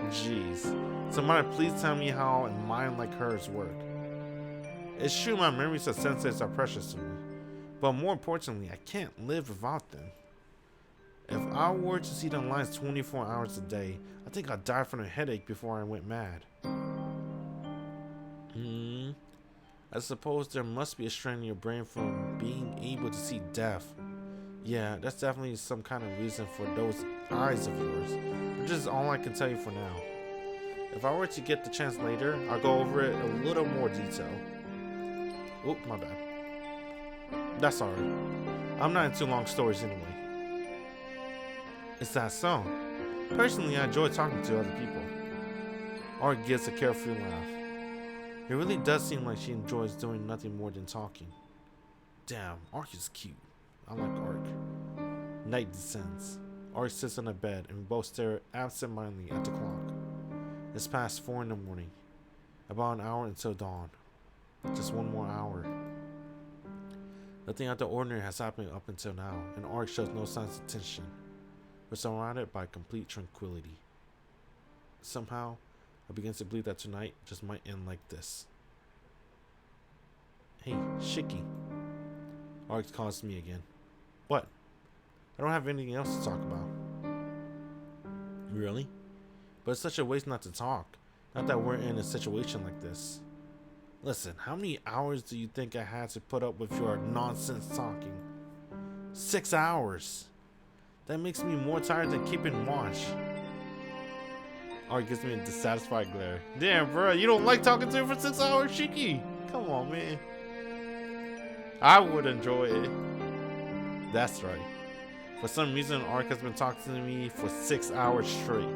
Jeez. Somebody please tell me how a mind like hers work. It's true my memories of senseis are precious to me, but more importantly, I can't live without them. If I were to see them lines 24 hours a day, I think I'd die from a headache before I went mad. I suppose there must be a strain in your brain from being able to see death. Yeah, that's definitely some kind of reason for those eyes of yours, but this is all I can tell you for now. If I were to get the chance later, I'll go over it in a little more detail. Oh, my bad. That's alright. I'm not into long stories anyway. Is that so? Personally, I enjoy talking to other people. Art gives a carefree laugh. It really does seem like she enjoys doing nothing more than talking. Damn, Ark is cute. I like Ark. Night descends. Ark sits on the bed and we both stare absent-mindedly at the clock. It's past 4 in the morning. About an hour until dawn. Just one more hour. Nothing out of the ordinary has happened up until now, and Ark shows no signs of tension. We're surrounded by complete tranquility. Somehow, I begin to believe that tonight just might end like this. Hey, Shiki. Ark calls me again. What? I don't have anything else to talk about. Really? but it's such a waste not to talk. Not that we're in a situation like this. Listen, how many hours do you think I had to put up with your nonsense talking? 6 hours. That makes me more tired than keeping watch. Art gives me a dissatisfied glare. Damn, bro, you don't like talking to him for 6 hours, Shiki? Come on, man. I would enjoy it. That's right. For some reason, Art has been talking to me for 6 hours straight.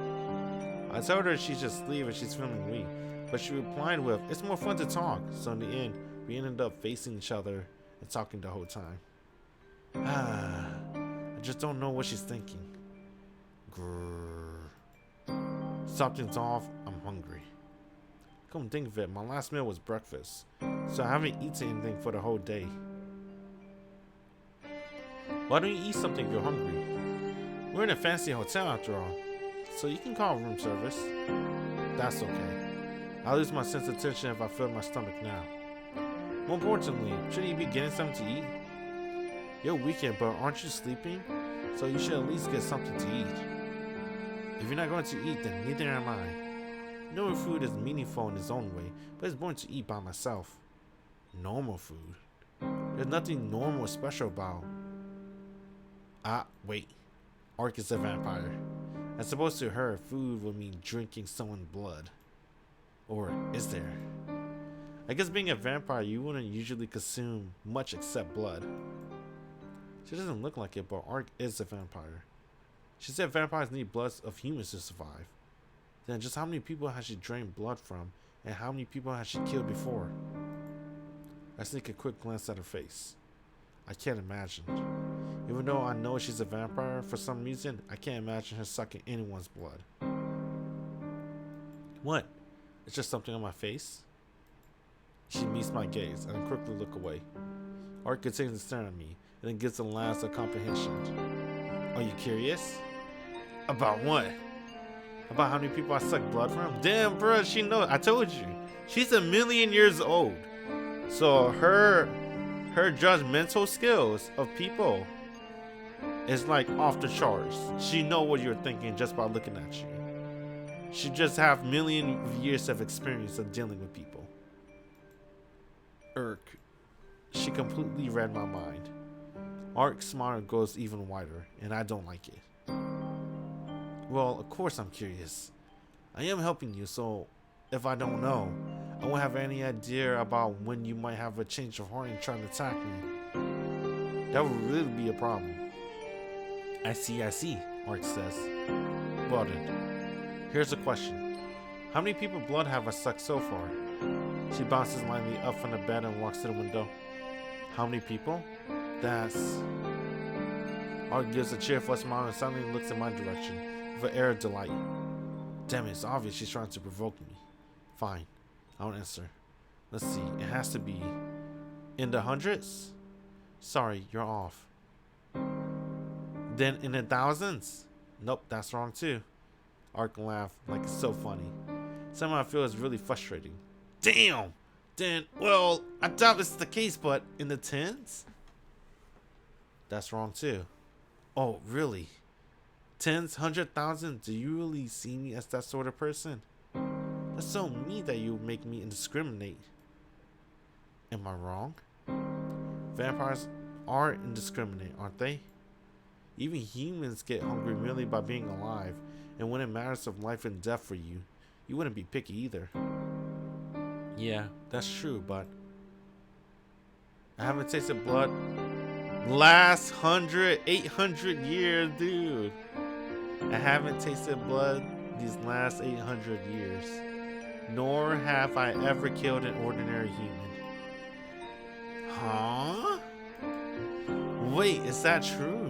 I told her she should sleep if she's feeling weak, but she replied with, "It's more fun to talk." So in the end, we ended up facing each other and talking the whole time. I just don't know what she's thinking. Grrr. Something's off. I'm hungry. Come to think of it, my last meal was breakfast, so I haven't eaten anything for the whole day. Why don't you eat something if you're hungry? We're in a fancy hotel after all, so you can call room service. That's okay. I'll lose my sense of tension if I fill my stomach now. More importantly, shouldn't you be getting something to eat? You're weekend, but aren't you sleeping? So you should at least get something to eat. If you're not going to eat, then neither am I. Normal food is meaningful in its own way, but it's boring to eat by myself. Normal food? There's nothing normal or special about. Wait. Ark is a vampire. As opposed to her, food would mean drinking someone's blood. Or is there? I guess being a vampire, you wouldn't usually consume much except blood. She doesn't look like it, but Ark is a vampire. She said vampires need blood of humans to survive. Then just how many people has she drained blood from, and how many people has she killed before? I sneak a quick glance at her face. I can't imagine. Even though I know she's a vampire, for some reason, I can't imagine her sucking anyone's blood. What? It's just something on my face? She meets my gaze, and I quickly look away. Art continues to stare at me, and then gives a last of comprehension. Are you curious? About what? About how many people I suck blood from? Damn, bro, she knows. I told you. She's 1,000,000 years old. So her judgmental skills of people is like off the charts. She know what you're thinking just by looking at you. She just have million years of experience of dealing with people. She completely read my mind. Ark's smile goes even wider, and I don't like it. Well, of course I'm curious. I am helping you, so if I don't know, I won't have any idea about when you might have a change of heart and try to attack me. That would really be a problem. I see, Ark says. Well then, here's a question. How many people's blood have I sucked so far? She bounces lightly up from the bed and walks to the window. How many people? That's... Ark gives a cheerful smile and suddenly looks in my direction with an air of delight. Damn it, it's obvious she's trying to provoke me. Fine, I won't answer. Let's see, it has to be in the hundreds? Sorry, you're off. Then in the thousands? Nope, that's wrong too. Ark laughed like it's so funny. Somehow I feel it's really frustrating. Damn! Then, well, I doubt this is the case, but in the tens? That's wrong too. Oh, really? Tens, 100,000? Do you really see me as that sort of person? That's so mean that you make me indiscriminate. Am I wrong? Vampires are indiscriminate, aren't they? Even humans get hungry merely by being alive, and when it matters of life and death for you, you wouldn't be picky either. Yeah, that's true, but I haven't tasted blood last 800 years, dude. I haven't tasted blood these last 800 years. Nor have I ever killed an ordinary human. Huh? Wait, is that true?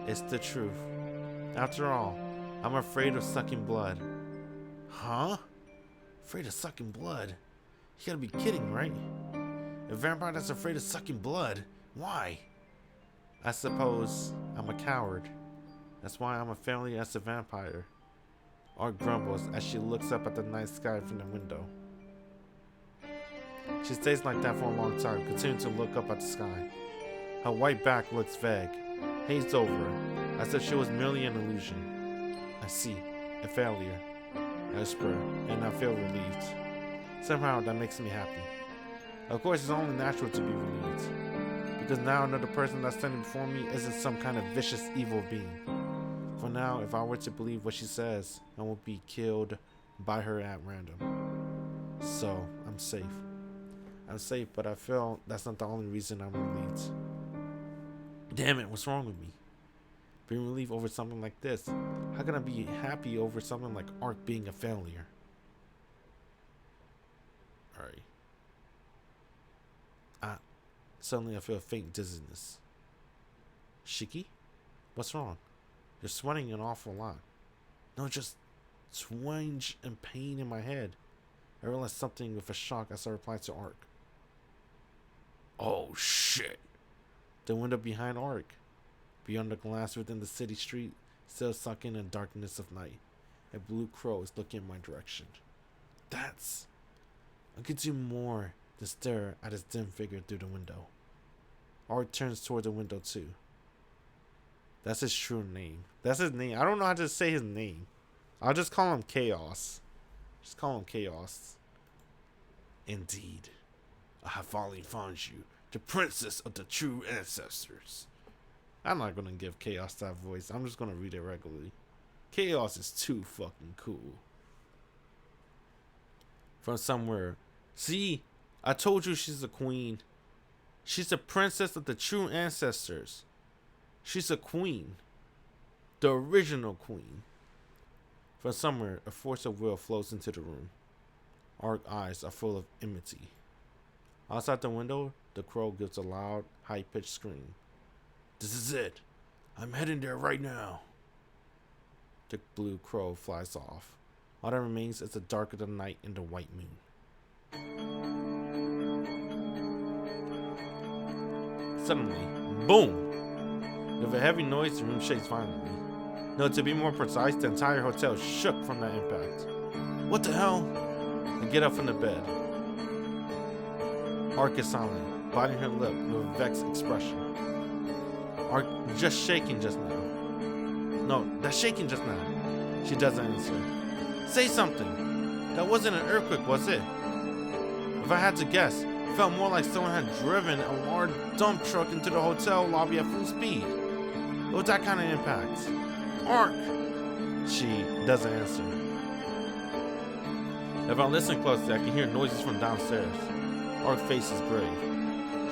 It's the truth. After all, I'm afraid of sucking blood. Huh? Afraid of sucking blood? You gotta be kidding, right? A vampire that's afraid of sucking blood? Why? I suppose I'm a coward. That's why I'm a family as a vampire. Art grumbles as she looks up at the night sky from the window. She stays like that for a long time, continuing to look up at the sky. Her white back looks vague, hazed over, as if she was merely an illusion. I see, a failure. I whisper, and I feel relieved. Somehow that makes me happy. Of course, it's only natural to be relieved, because now another person that's standing before me isn't some kind of vicious evil being. For now, if I were to believe what she says, I will be killed by her at random. So, I'm safe. I'm safe, but I feel that's not the only reason I'm relieved. Damn it, what's wrong with me? Being relieved over something like this, how can I be happy over something like Ark being a failure? Alright. Suddenly I feel a faint dizziness. Shiki? What's wrong? You're sweating an awful lot. No, just twinge and pain in my head. I realized something with a shock as I replied to Ark. Oh shit! The window behind Ark. Beyond the glass within the city street, still sunk in the darkness of night. A blue crow is looking in my direction. That's... I could do more than stare at his dim figure through the window. Ark turns toward the window too. That's his true name. That's his name. I don't know how to say his name. I'll just call him Chaos. Just call him Chaos. Indeed, I have finally found you, the princess of the true ancestors. I'm not gonna give Chaos that voice. I'm just gonna read it regularly. Chaos is too fucking cool. From somewhere. See, I told you she's a queen. She's the princess of the true ancestors. She's a queen. The original queen. From somewhere, a force of will flows into the room. Ark eyes are full of enmity. Outside the window, the crow gives a loud, high-pitched scream. This is it. I'm heading there right now. The blue crow flies off. All that remains is the dark of the night and the white moon. Suddenly, boom! With a heavy noise, the room shakes violently. No, to be more precise, the entire hotel shook from that impact. What the hell? I get up from the bed. Ark is silent, biting her lip with a vexed expression. Ark just shaking just now. No, that's shaking just now. She doesn't answer. Say something. That wasn't an earthquake, was it? If I had to guess, it felt more like someone had driven a large dump truck into the hotel lobby at full speed. It was that kind of impact. Ark! She doesn't answer. If I listen closely, I can hear noises from downstairs. Ark's face is grave.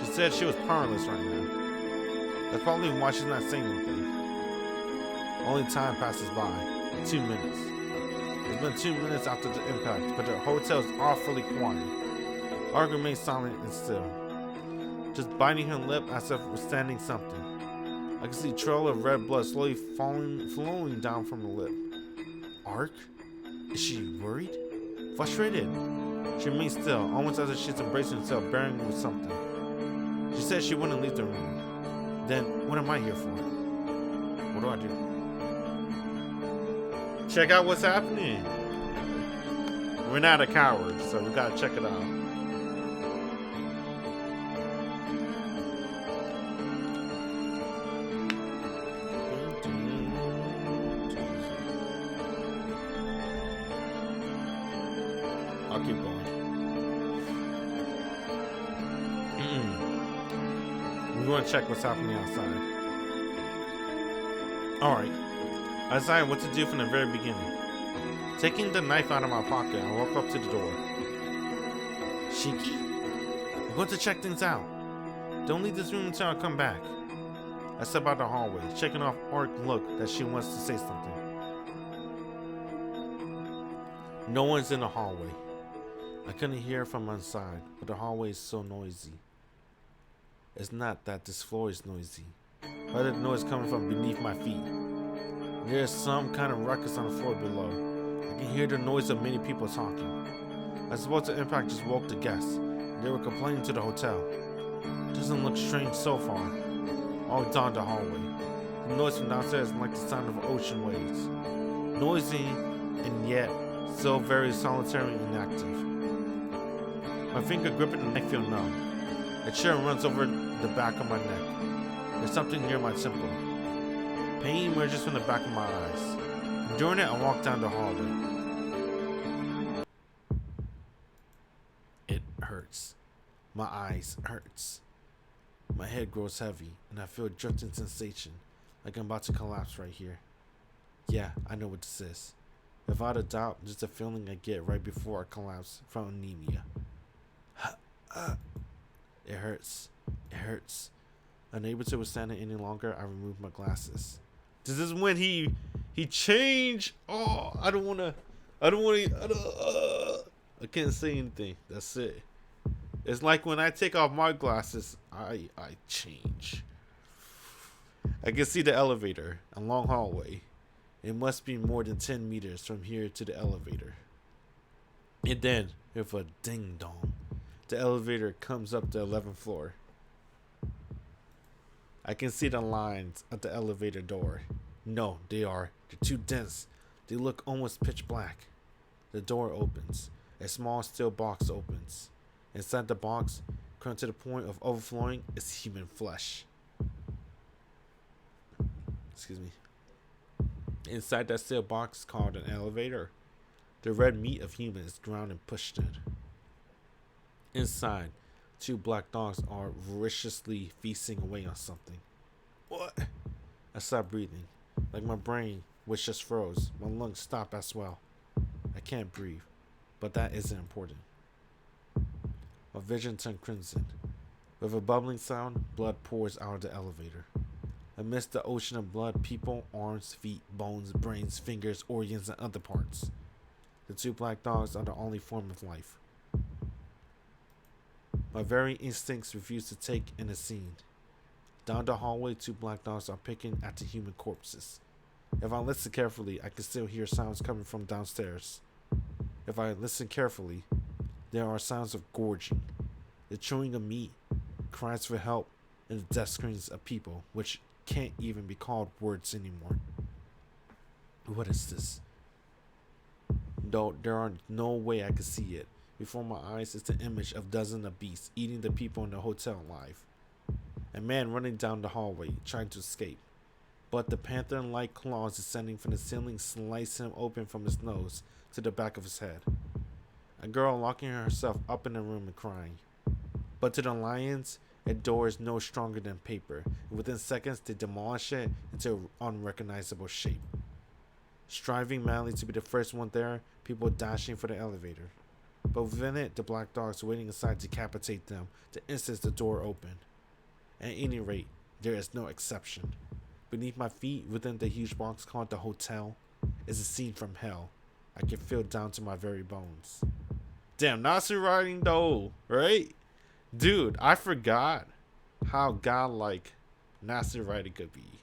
She said she was powerless right now. That's probably why she's not saying anything. Only time passes by. 2 minutes. It's been 2 minutes after the impact, but the hotel is awfully quiet. Ark remains silent and still, just biting her lip as if withstanding something. I can see a trail of red blood slowly flowing down from the lip. Ark? Is she worried? Frustrated? She remains still, almost as if she's embracing herself, bearing with something. She said she wouldn't leave the room. Then, what am I here for? What do I do? Check out what's happening. We're not a coward, so we gotta check it out. I'll keep going. We're going to check what's happening outside. Alright. I decided what to do from the very beginning. Taking the knife out of my pocket, I walk up to the door. Shiki? I'm going to check things out. Don't leave this room until I come back. I step out the hallway, checking off Ark's look that she wants to say something. No one's in the hallway. I couldn't hear from inside, but the hallway is so noisy. It's not that this floor is noisy, rather the noise coming from beneath my feet. There's some kind of ruckus on the floor below. I can hear the noise of many people talking. I suppose the impact just woke the guests. They were complaining to the hotel. Doesn't look strange so far. All down the hallway. The noise from downstairs is like the sound of ocean waves. Noisy and yet so very solitary and inactive. My finger gripping the neck feel numb. A chill runs over the back of my neck. There's something near my temple. Pain emerges from the back of my eyes. During it, I walk down the hallway. My eyes hurts. My head grows heavy, and I feel a drifting sensation, like I'm about to collapse right here. Yeah, I know what this is. Without a doubt, just a feeling I get right before I collapse from anemia. It hurts. It hurts. Unable to withstand it any longer, I remove my glasses. This is when he changed. Oh, I can't say anything. That's it. It's like when I take off my glasses, I change. I can see the elevator, a long hallway. It must be more than 10 meters from here to the elevator. And then, with a ding dong, the elevator comes up the 11th floor. I can see the lines at the elevator door. No, they're too dense. They look almost pitch black. The door opens. A small steel box opens. Inside the box, crammed to the point of overflowing, is human flesh. Excuse me. Inside that steel box called an elevator, the red meat of humans is ground and pushed in. Inside, two black dogs are voraciously feasting away on something. What? I stop breathing, like my brain, which just froze. My lungs stop as well. I can't breathe, but that isn't important. My vision turned crimson. With a bubbling sound, blood pours out of the elevator. Amidst the ocean of blood, people, arms, feet, bones, brains, fingers, organs, and other parts. The two black dogs are the only form of life. My very instincts refuse to take in the scene. Down the hallway, two black dogs are picking at the human corpses. If I listen carefully, I can still hear sounds coming from downstairs. If I listen carefully, there are sounds of gorging, the chewing of meat, cries for help, and the death screams of people, which can't even be called words anymore. What is this? Though there are no way I can see it. Before my eyes is the image of dozens of beasts eating the people in the hotel alive. A man running down the hallway, trying to escape. But the panther-like claws descending from the ceiling slice him open from his nose to the back of his head. A girl locking herself up in a room and crying. But to the lions, a door is no stronger than paper, and within seconds they demolish it into an unrecognizable shape. Striving madly to be the first one there, people dashing for the elevator. But within it, the black dogs waiting inside to decapitate them the instant the door opened. At any rate, there is no exception. Beneath my feet, within the huge box called the hotel, is a scene from hell. I can feel down to my very bones. Damn, Nazi writing though, right? Dude, I forgot how godlike Nazi writing could be.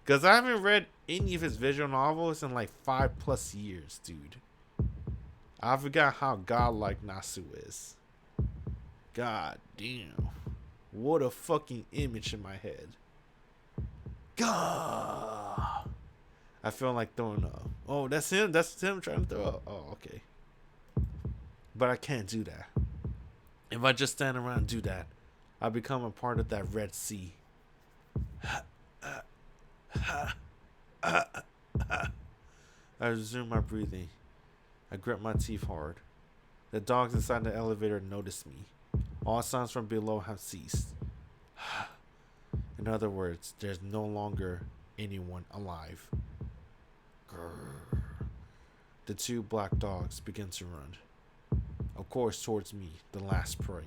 Because I haven't read any of his visual novels in like 5+ years, dude. I forgot how godlike Nasu is. God damn. What a fucking image in my head. God. I feel like throwing up. Oh, that's him? That's him trying to throw up? Oh, okay. But I can't do that. If I just stand around and do that, I become a part of that Red Sea. I resume my breathing. I grip my teeth hard. The dogs inside the elevator notice me. All sounds from below have ceased. In other words, there's no longer anyone alive. Grrr. The two black dogs begin to run. Of course, towards me, the last prey.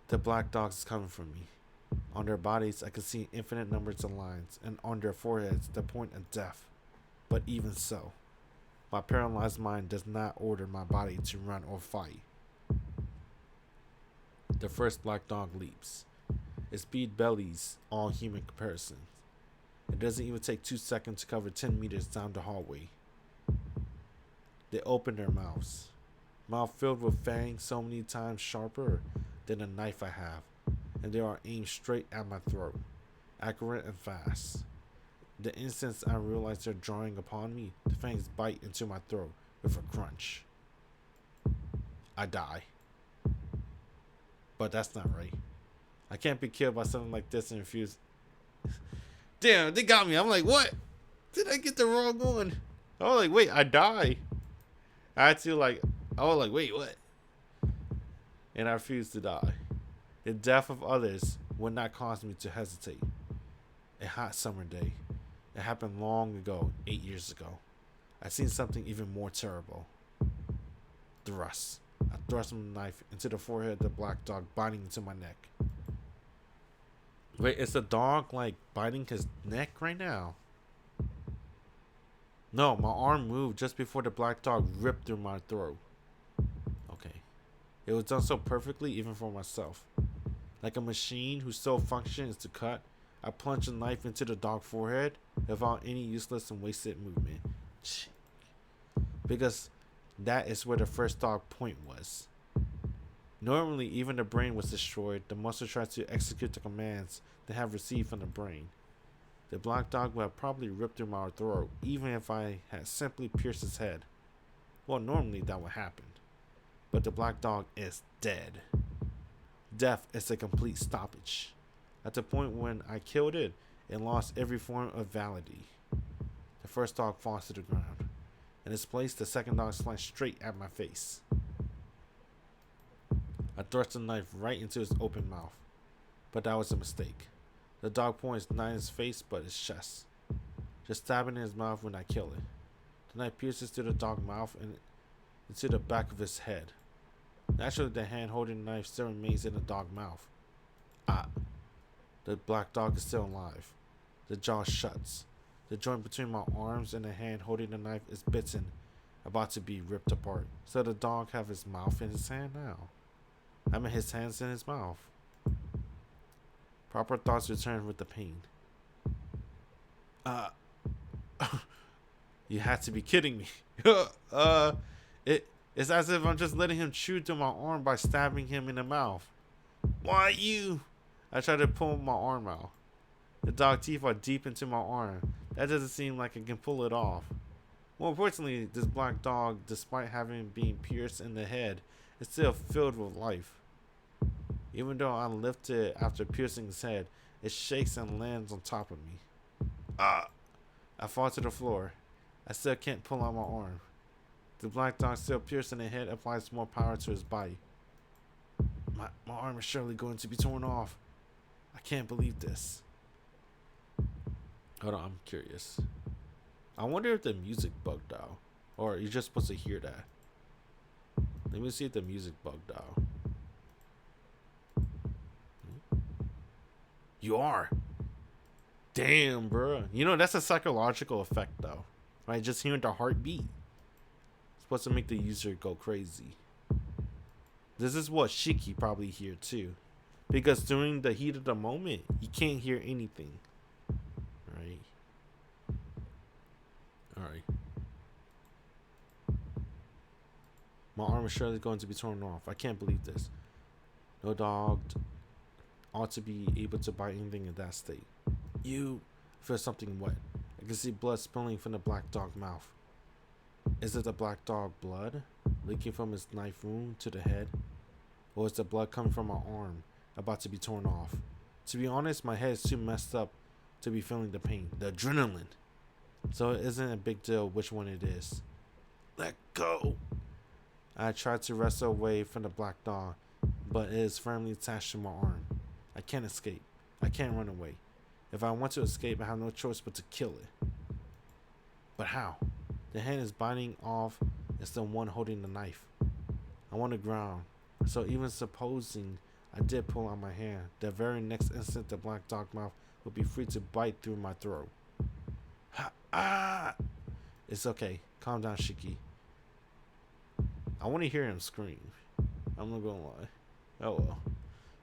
The black dogs is coming from me. On their bodies, I can see infinite numbers of lines, and on their foreheads, the point of death. But even so, my paralyzed mind does not order my body to run or fight. The first black dog leaps. Its speed bellies all human comparisons. It doesn't even take 2 seconds to cover 10 meters down the hallway. They open their mouths. Mouth filled with fangs so many times sharper than a knife I have, and they are aimed straight at my throat, accurate and fast. The instant I realize they're drawing upon me, the fangs bite into my throat with a crunch. I die. But that's not right. I can't be killed by something like this and refuse. Damn, they got me. I'm like, what? Did I get the wrong one? I was like, wait, I die. I was like, wait, what? and I refuse to die. The death of others would not cause me to hesitate. A hot summer day. It happened long ago, 8 years ago. I seen something even more terrible. Thrust. I thrust my knife into the forehead of the black dog, biting into my neck. Wait, is the dog like biting his neck right now? No, my arm moved just before the black dog ripped through my throat. Okay. It was done so perfectly even for myself. Like a machine whose sole function is to cut, I plunged a knife into the dog's forehead without any useless and wasted movement. Because that is where the first dog point was. Normally, even the brain was destroyed. The monster tried to execute the commands they have received from the brain. The black dog would have probably ripped through my throat, even if I had simply pierced his head. Well, normally that would happen. But the black dog is dead. Death is a complete stoppage. At the point when I killed it, it lost every form of validity. The first dog falls to the ground. In its place, the second dog sliced straight at my face. I thrust the knife right into his open mouth. But that was a mistake. The dog points not his face, but his chest. Just stabbing in his mouth when I kill it. The knife pierces through the dog's mouth and into the back of his head. Naturally, the hand holding the knife still remains in the dog's mouth. The black dog is still alive. The jaw shuts. The joint between my arms and the hand holding the knife is bitten, about to be ripped apart. So the dog have his mouth in his hand now. I mean his hands in his mouth. Proper thoughts return with the pain. You had to be kidding me. It's as if I'm just letting him chew through my arm by stabbing him in the mouth. Why you? I try to pull my arm out. The dog teeth are deep into my arm. That doesn't seem like I can pull it off. More importantly, this black dog, despite having been pierced in the head, is still filled with life. Even though I lift it after piercing his head, it shakes and lands on top of me. I fall to the floor. I still can't pull out my arm. The black dog, still pierced in the head, applies more power to his body. My arm is surely going to be torn off. I can't believe this. Hold on, I'm curious. I wonder if the music bugged out. Or you're just supposed to hear that. Let me see if the music bugged out. You are. Damn, bro. You know, that's a psychological effect, though. Right? Just hearing the heartbeat. It's supposed to make the user go crazy. This is what Shiki probably hear, too. Because during the heat of the moment, you can't hear anything. Right? Alright. My arm is surely going to be torn off. I can't believe this. No dog ought to be able to bite anything in that state. You feel something wet. I can see blood spilling from the black dog's mouth. Is it the black dog blood leaking from his knife wound to the head? Or is the blood coming from my arm about to be torn off? To be honest, my head is too messed up to be feeling the pain. The adrenaline. So it isn't a big deal which one it is. Let go. I tried to wrestle away from the black dog, but it is firmly attached to my arm. I can't escape. I can't run away. If I want to escape, I have no choice but to kill it. But how? The hand is biting off is the one holding the knife. I'm on the ground, so even supposing I did pull out my hand, the very next instant the black dog mouth would be free to bite through my throat. It's okay. Calm down, Shiki. I want to hear him scream. I'm not gonna lie. Oh well.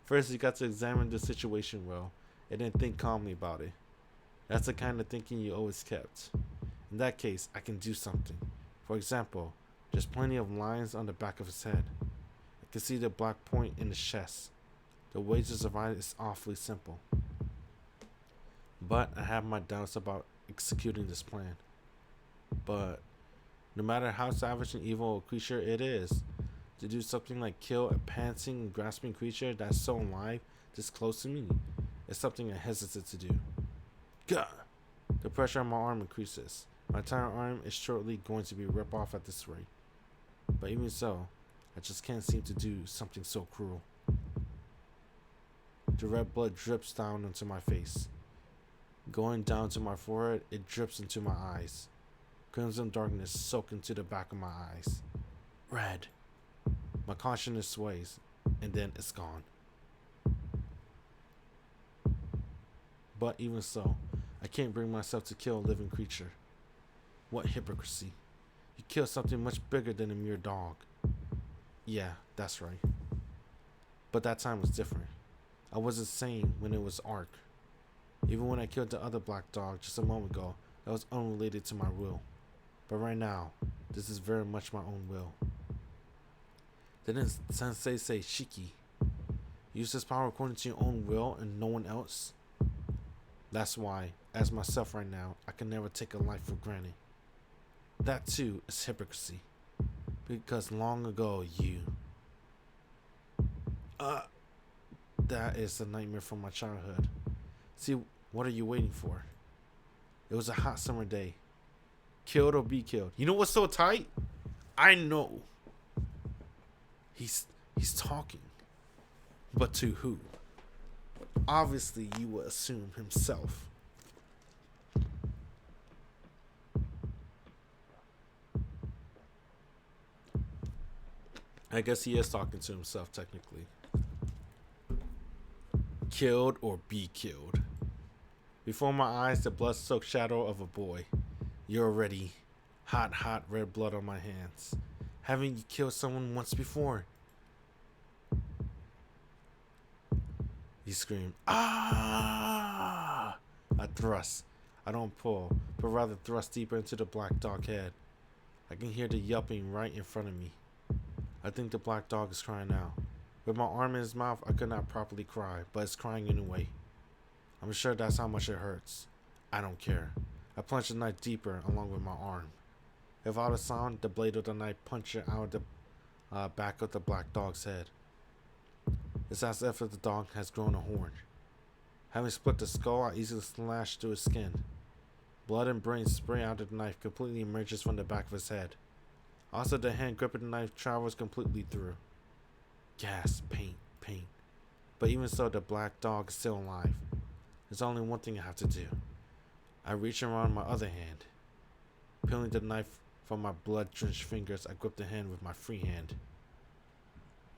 First, you got to examine the situation well, and then think calmly about it. That's the kind of thinking you always kept. In that case, I can do something. For example, there's plenty of lines on the back of his head. I can see the black point in the chest. The way to survive is awfully simple. But I have my doubts about executing this plan. But no matter how savage and evil a creature it is, to do something like kill a panting, grasping creature that's so alive, this close to me, is something I hesitate to do. Gah! The pressure on my arm increases. My entire arm is shortly going to be ripped off at this rate. But even so, I just can't seem to do something so cruel. The red blood drips down into my face. Going down to my forehead, it drips into my eyes. Crimson darkness soaks into the back of my eyes. Red. My consciousness sways, and then it's gone. But even so, I can't bring myself to kill a living creature. What hypocrisy. You kill something much bigger than a mere dog. Yeah, that's right. But that time was different. I wasn't sane when it was Ark. Even when I killed the other black dog just a moment ago, that was unrelated to my will. But right now, this is very much my own will. Didn't Sensei say Shiki? Use this power according to your own will and no one else? That's why, as myself right now, I can never take a life for granted. That too is hypocrisy. Because long ago you... That is a nightmare from my childhood. See, what are you waiting for? It was a hot summer day. Killed or be killed. You know what's so tight? I know. He's talking. But to who? Obviously, you will assume himself. I guess he is talking to himself, technically. Killed or be killed. Before my eyes, the blood-soaked shadow of a boy. You're already hot red blood on my hands. Haven't you killed someone once before? He screamed, ah! I thrust. I don't pull, but rather thrust deeper into the black dog head. I can hear the yelping right in front of me. I think the black dog is crying now. With my arm in his mouth, I could not properly cry, but it's crying anyway. I'm sure that's how much it hurts. I don't care. I plunge the knife deeper along with my arm. Without a sound, the blade of the knife punches out the back of the black dog's head. It's as if the dog has grown a horn. Having split the skull, I easily slash through his skin. Blood and brains spray out of the knife completely emerges from the back of his head. Also, the hand gripping the knife travels completely through. Gas, pain. But even so, the black dog is still alive. There's only one thing I have to do. I reach around my other hand. Peeling the knife from my blood-drenched fingers, I grip the hand with my free hand.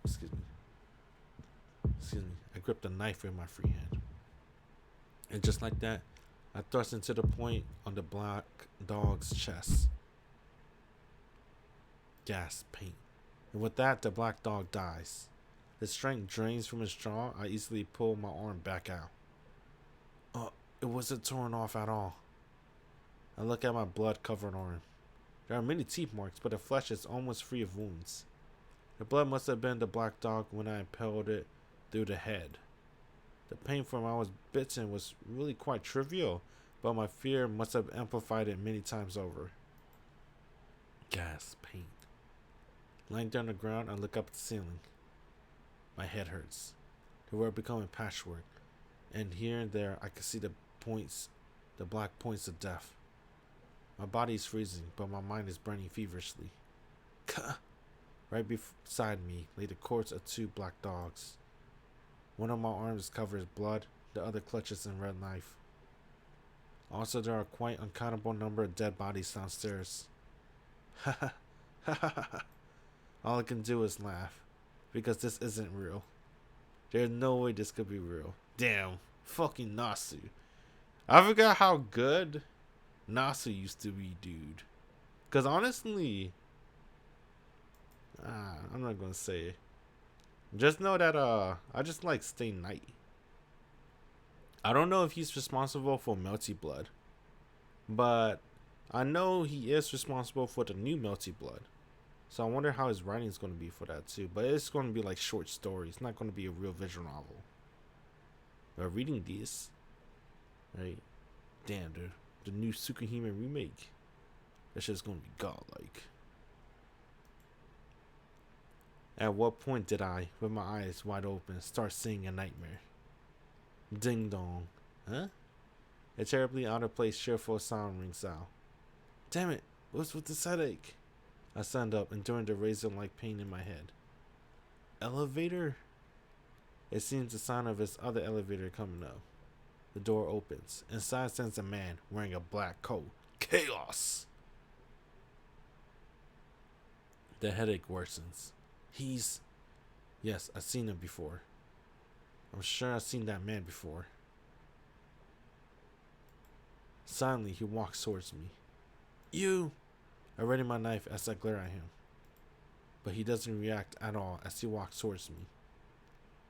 Excuse me. I grip the knife with my free hand. And just like that, I thrust into the point on the black dog's chest. Gas, pain. And with that, the black dog dies. The strength drains from his jaw. I easily pull my arm back out. It wasn't torn off at all. I look at my blood-covered arm. There are many teeth marks, but the flesh is almost free of wounds. The blood must have been the black dog when I impaled it through the head. The pain from I was bitten was really quite trivial, but my fear must have amplified it many times over. Gas, pain. Lying down on the ground, I look up at the ceiling. My head hurts. The world becoming patchwork, and here and there I can see the black points of death. My body is freezing, but my mind is burning feverishly. Right beside me lay the corpse of two black dogs. One of my arms covers blood, the other clutches a red knife. Also, there are quite uncountable number of dead bodies downstairs. All I can do is laugh, because this isn't real. There's no way this could be real. Damn, fucking Nasu. I forgot how good Nasu used to be, dude. Because honestly, I'm not gonna say it. Just know that I just like Stay Night. I don't know if he's responsible for Melty Blood, but I know he is responsible for the new Melty Blood. So I wonder how his writing is going to be for that too. But it's going to be like short stories. It's not going to be a real visual novel. But reading this, right? Damn, the new Tsukihime Remake. That shit's going to be godlike. At what point did I, with my eyes wide open, start seeing a nightmare? Ding dong. Huh? A terribly out of place cheerful sound rings out. Damn it, what's with this headache? I stand up, enduring the razor-like pain in my head. elevator? It seems the sound of his other elevator coming up. The door opens. Inside stands a man wearing a black coat. Chaos! The headache worsens. Yes, I've seen him before. I'm sure I've seen that man before. Silently, he walks towards me. You! I ready my knife as I glare at him. But he doesn't react at all as he walks towards me.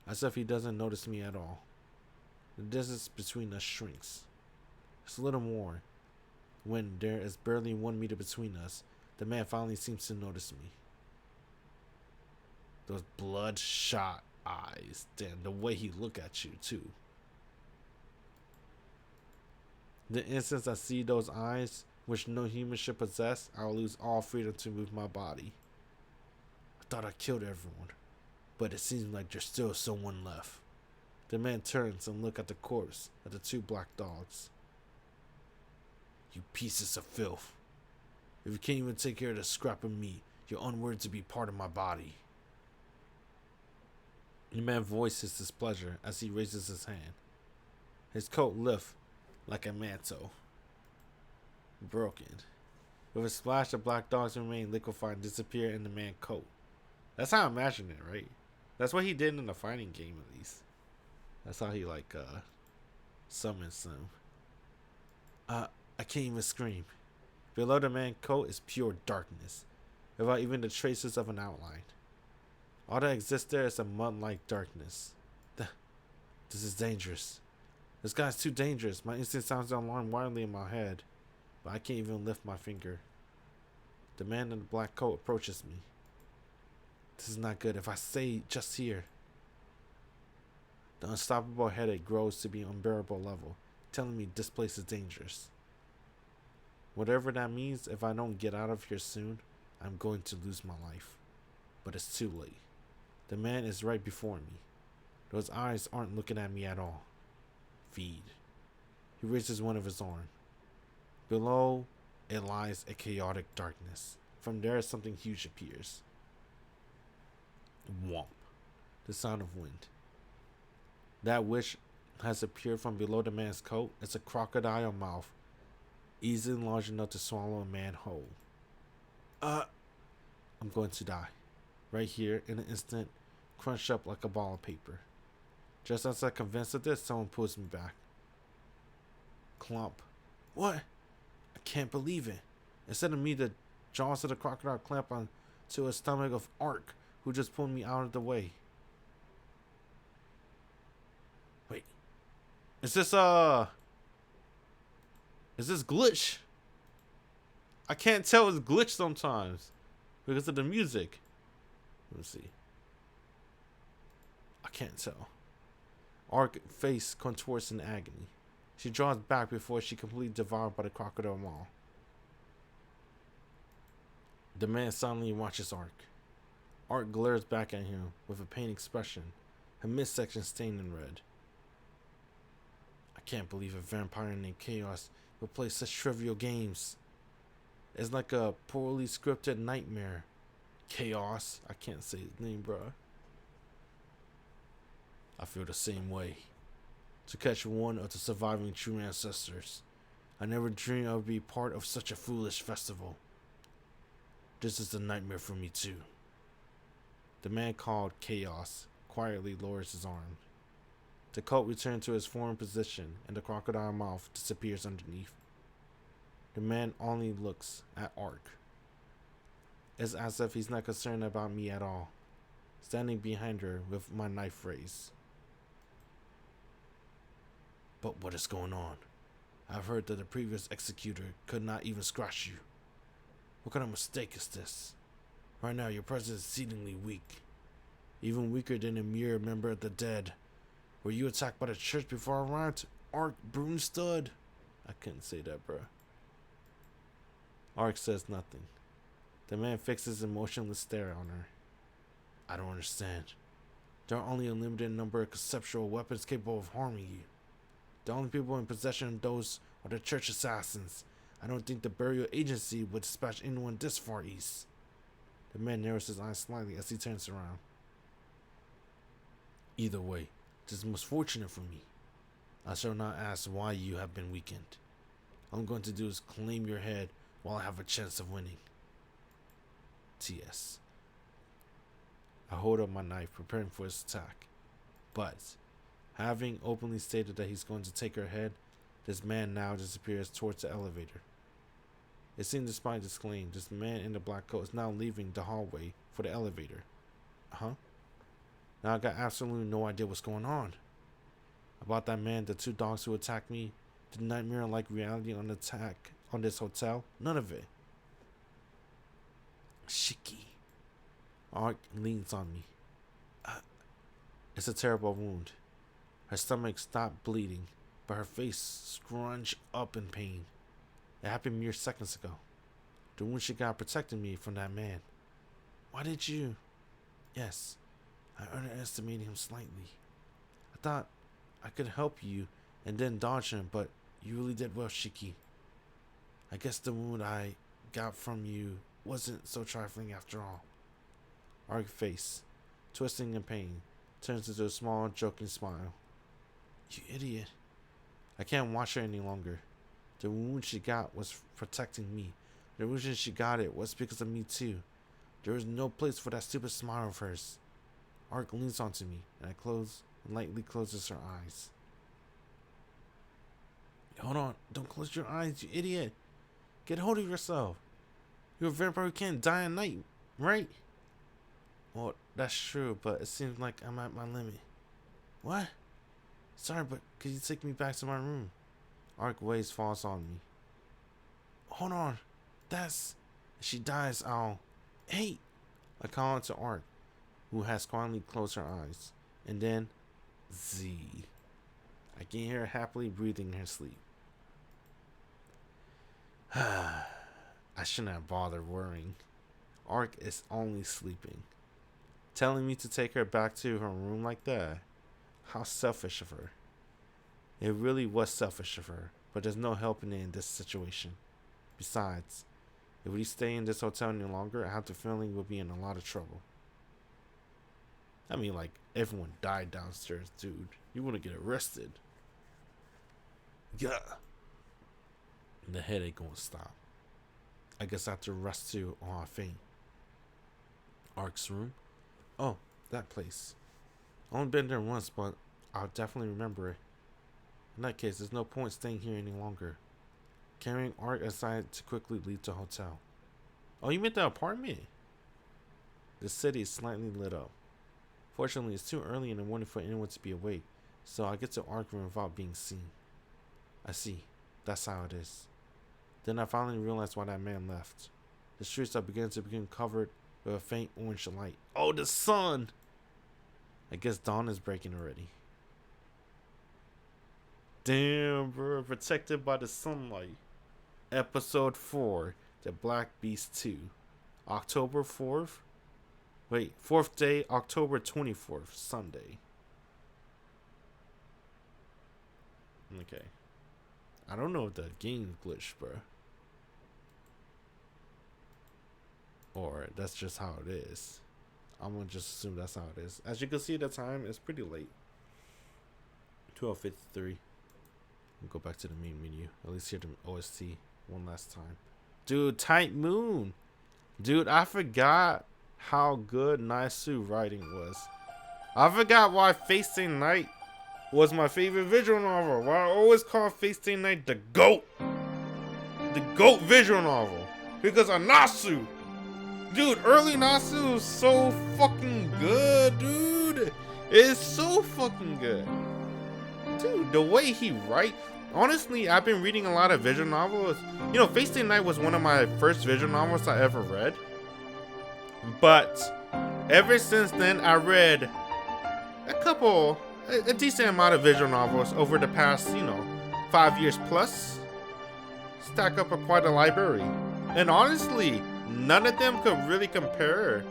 As if he doesn't notice me at all. The distance between us shrinks. It's a little more. When there is barely 1 meter between us, the man finally seems to notice me. Those bloodshot eyes. Damn, the way he look at you too. The instant I see those eyes, which no human should possess, I'll lose all freedom to move my body. I thought I killed everyone, but it seems like there's still someone left. The man turns and looks at the corpse of the 2 black dogs. You pieces of filth. If you can't even take care of the scrap of meat, you're unworthy to be part of my body. The man voices his pleasure as he raises his hand. His coat lifts like a mantle. Broken. With a splash, the black dogs remain liquefied and disappear in the man's coat. That's how I imagine it, right? That's what he did in the fighting game, at least. That's how he, summons them. I can't even scream. Below the man's coat is pure darkness, without even the traces of an outline. All that exists there is a mud-like darkness. This is dangerous. This guy's too dangerous. My instinct sounds the alarm wildly in my head, but I can't even lift my finger. The man in the black coat approaches me. This is not good. If I stay just here. The unstoppable headache grows to be an unbearable level, telling me this place is dangerous. Whatever that means, if I don't get out of here soon, I'm going to lose my life. But it's too late. The man is right before me. Those eyes aren't looking at me at all. Feed. He raises one of his arms. Below it lies a chaotic darkness. From there something huge appears. Whomp. The sound of wind. That which has appeared from below the man's coat is a crocodile mouth, easily large enough to swallow a man whole. I'm going to die. Right here, in an instant, crunched up like a ball of paper. Just as I'm convinced of this, someone pulls me back. Clump. What? I can't believe it. Instead of me, the jaws of the crocodile clamp onto a stomach of Ark, who just pulled me out of the way. Wait. Is this glitch? I can't tell it's glitch sometimes because of the music. Let me see. I can't tell. Ark face contorts in agony. She draws back before she completely devoured by the crocodile maw. The man silently watches Ark. Ark glares back at him with a pained expression, her midsection stained in red. I can't believe a vampire named Chaos would play such trivial games. It's like a poorly scripted nightmare. Chaos. I can't say his name, bro. I feel the same way. To catch one of the surviving true ancestors. I never dreamed I would be part of such a foolish festival. This is a nightmare for me too. The man called Chaos quietly lowers his arm. The coat returns to his former position and the crocodile mouth disappears underneath. The man only looks at Ark. It's as if he's not concerned about me at all, standing behind her with my knife raised. But what is going on? I've heard that the previous executor could not even scratch you. What kind of mistake is this? Right now your presence is exceedingly weak. Even weaker than a mere member of the dead. Were you attacked by the church before I arrived? Ark Broonstud? I couldn't say that, bro. Ark says nothing. The man fixes a motionless stare on her. I don't understand. There are only a limited number of conceptual weapons capable of harming you. The only people in possession of those are the church assassins. I don't think the burial agency would dispatch anyone this far east. The man narrows his eyes slightly as he turns around. Either way, it is most fortunate for me. I shall not ask why you have been weakened. All I'm going to do is claim your head while I have a chance of winning. T.S. I hold up my knife, preparing for his attack. But, having openly stated that he's going to take her head, this man now disappears towards the elevator. It seemed despite this claim, this man in the black coat is now leaving the hallway for the elevator. Huh? Now I got absolutely no idea what's going on. About that man, the 2 dogs who attacked me, the nightmare-like reality on the attack on this hotel, none of it. Shiki. Ark leans on me. It's a terrible wound. Her stomach stopped bleeding, but her face scrunched up in pain. It happened mere seconds ago. The wound she got protected me from that man. Why did you? Yes, I underestimated him slightly. I thought I could help you and then dodge him, but you really did well, Shiki. I guess the wound I got from you wasn't so trifling after all. Ark face, twisting in pain, turns into a small, joking smile. You idiot. I can't watch her any longer. The wound she got was protecting me. The reason she got it was because of me too. There was no place for that stupid smile of hers. Ark leans onto me, and I lightly closes her eyes. Hold on, don't close your eyes, you idiot. Get hold of yourself. You're a vampire who can't die at night, right? Well, that's true, but it seems like I'm at my limit. What? Sorry, but could you take me back to my room? Ark waves falls on me. Hold on. If she dies, I'll... Hey! I call out to Ark, who has quietly closed her eyes. And then... Z. I can hear her happily breathing in her sleep. I shouldn't have bothered worrying. Ark is only sleeping. Telling me to take her back to her room like that? How selfish of her. It really was selfish of her, but there's no helping it in this situation. Besides, if we stay in this hotel any longer, I have the feeling we'll be in a lot of trouble. I mean, like, everyone died downstairs, dude. You want to get arrested. Yeah. The headache won't stop. I guess I have to rest too, or I'll faint. Ark's room? Oh, that place. I've only been there once, but I'll definitely remember it. In that case, there's no point staying here any longer. Carrying Ark aside to quickly leave the hotel. Oh, you meant the apartment? The city is slightly lit up. Fortunately, it's too early in the morning for anyone to be awake, so I get to Ark's room without being seen. I see. That's how it is. Then I finally realized why that man left. The streets are beginning to become covered with a faint orange light. Oh, the sun! I guess dawn is breaking already. Damn, bro. Protected by the sunlight. Episode 4. The Black Beast 2. October 4th? Wait, 4th day, October 24th, Sunday. Okay. I don't know if the game glitched, bro. Or that's just how it is. I'm gonna just assume that's how it is. As you can see, the time is pretty late. 12:53. Go back to the main menu. At least hear the OST one last time. Dude, Tight Moon. Dude, I forgot how good Naisu writing was. I forgot why Fate/stay night was my favorite visual novel. Why I always call Fate/stay night the GOAT. The GOAT visual novel. Because of Nasu. Dude, early Nasu is so fucking good, dude. It's so fucking good. Dude, the way he writes. Honestly, I've been reading a lot of visual novels. You know, Fate/stay night was one of my first visual novels I ever read. But ever since then, I read a decent amount of visual novels over the past, 5 years plus. Stack up quite a library. And honestly, none of them could really compare.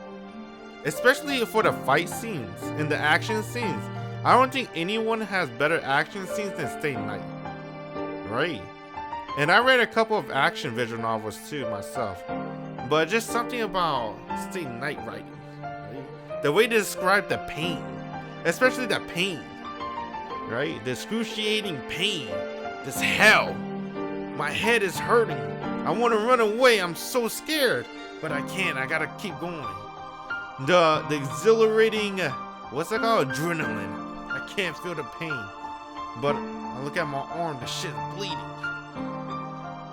Especially for the fight scenes and the action scenes. I don't think anyone has better action scenes than Stay Night. Right. And I read a couple of action visual novels too myself. But just something about Stay Night writing. Right? The way they describe the pain especially the pain, right? The excruciating pain, this hell. My head is hurting. I want to run away. I'm so scared, but I can't. I gotta keep going. The exhilarating, what's that called? Adrenaline. I can't feel the pain, but I look at my arm. The shit's bleeding.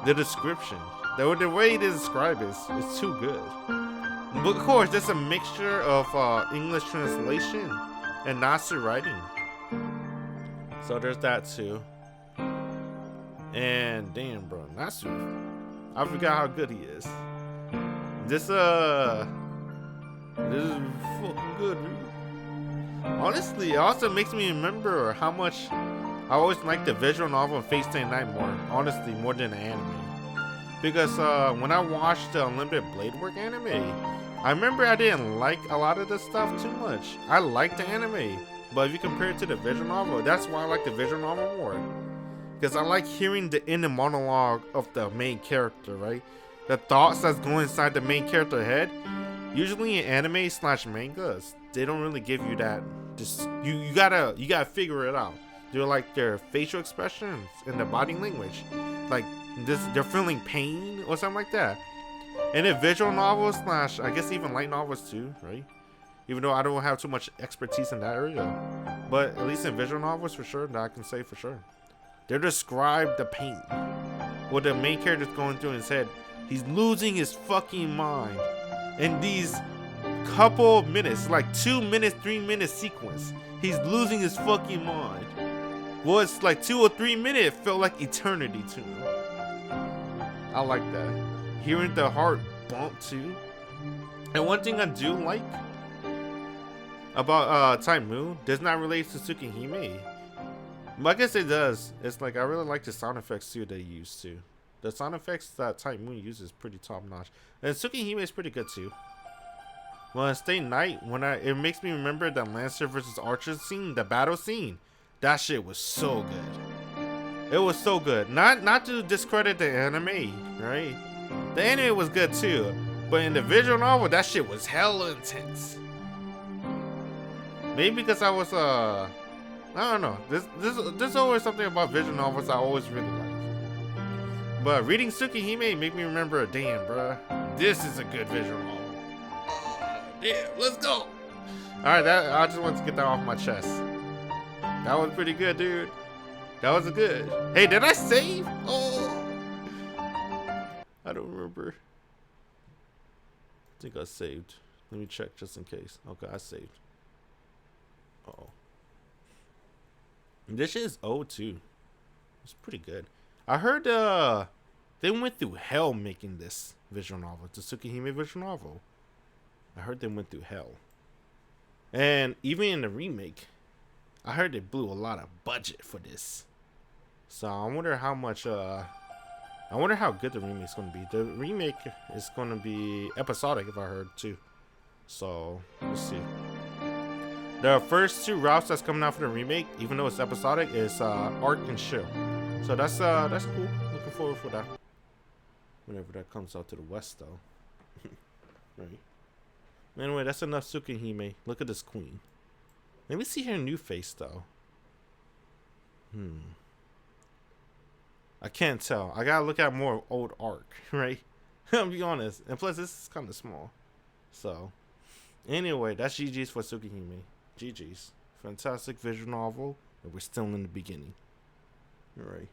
The description, the way they describe it, is too good. But of course, there's a mixture of English translation and Nazi writing. So there's that too. And damn, bro, Natsu, I forgot how good he is. This is fucking good, dude. Honestly, it also makes me remember how much I always liked the visual novel Fate Stay Night more. Honestly, more than the anime. Because when I watched the Unlimited Blade Work anime, I remember I didn't like a lot of this stuff too much. I liked the anime, but if you compare it to the visual novel, that's why I like the visual novel more. Because I like hearing the inner monologue of the main character, right? The thoughts that's going inside the main character head. Usually in anime / mangas, they don't really give you that. Just you gotta figure it out. They're like their facial expressions and their body language, like this. They're feeling pain or something like that. And in visual novels / I guess even light novels too, right? Even though I don't have too much expertise in that area, but at least in visual novels for sure, that I can say for sure. They describe the pain, what the main character's going through in his head. He's losing his fucking mind. In these couple minutes, like 2 minutes, 3 minute sequence, he's losing his fucking mind. Well, it's like 2 or 3 minutes, it felt like eternity to me. I like that. Hearing the heart bump too. And one thing I do like about Type Moon does not relate to Tsukihime. But I guess it does. It's like I really like the sound effects too they use too. The sound effects that Type Moon uses pretty top notch. And Tsukihime is pretty good too. Well, in Stay Night, it makes me remember the Lancer versus Archer scene, the battle scene. That shit was so good. It was so good. Not to discredit the anime, right? The anime was good too. But in the visual novel, that shit was hella intense. Maybe because I was I don't know. There's always something about visual novels I always really like. But reading Tsukihime made me remember, damn, bruh, this is a good visual novel. Damn, let's go. Alright, I just wanted to get that off my chest. That was pretty good, dude. That was good. Hey, did I save? Oh, I don't remember. I think I saved. Let me check just in case. Okay, I saved. Uh-oh. This shit is old too. It's pretty good. I heard they went through hell making this visual novel. The Tsukihime visual novel. I heard they went through hell. And even in the remake, I heard they blew a lot of budget for this. So I wonder how much I wonder how good the remake's gonna be. The remake is gonna be episodic, if I heard too. So let's see. The first 2 routes that's coming out for the remake, even though it's episodic, is Arc and Shield. So that's cool. Looking forward for that. Whenever that comes out to the west though. Right. Anyway, that's enough Tsukihime. Look at this queen. Let me see her new face though. I can't tell. I gotta look at more old Arc, right? I'll be honest. And plus this is kinda small. So anyway, that's GG's for Tsukihime. GG's. Fantastic visual novel, and we're still in the beginning. Alright.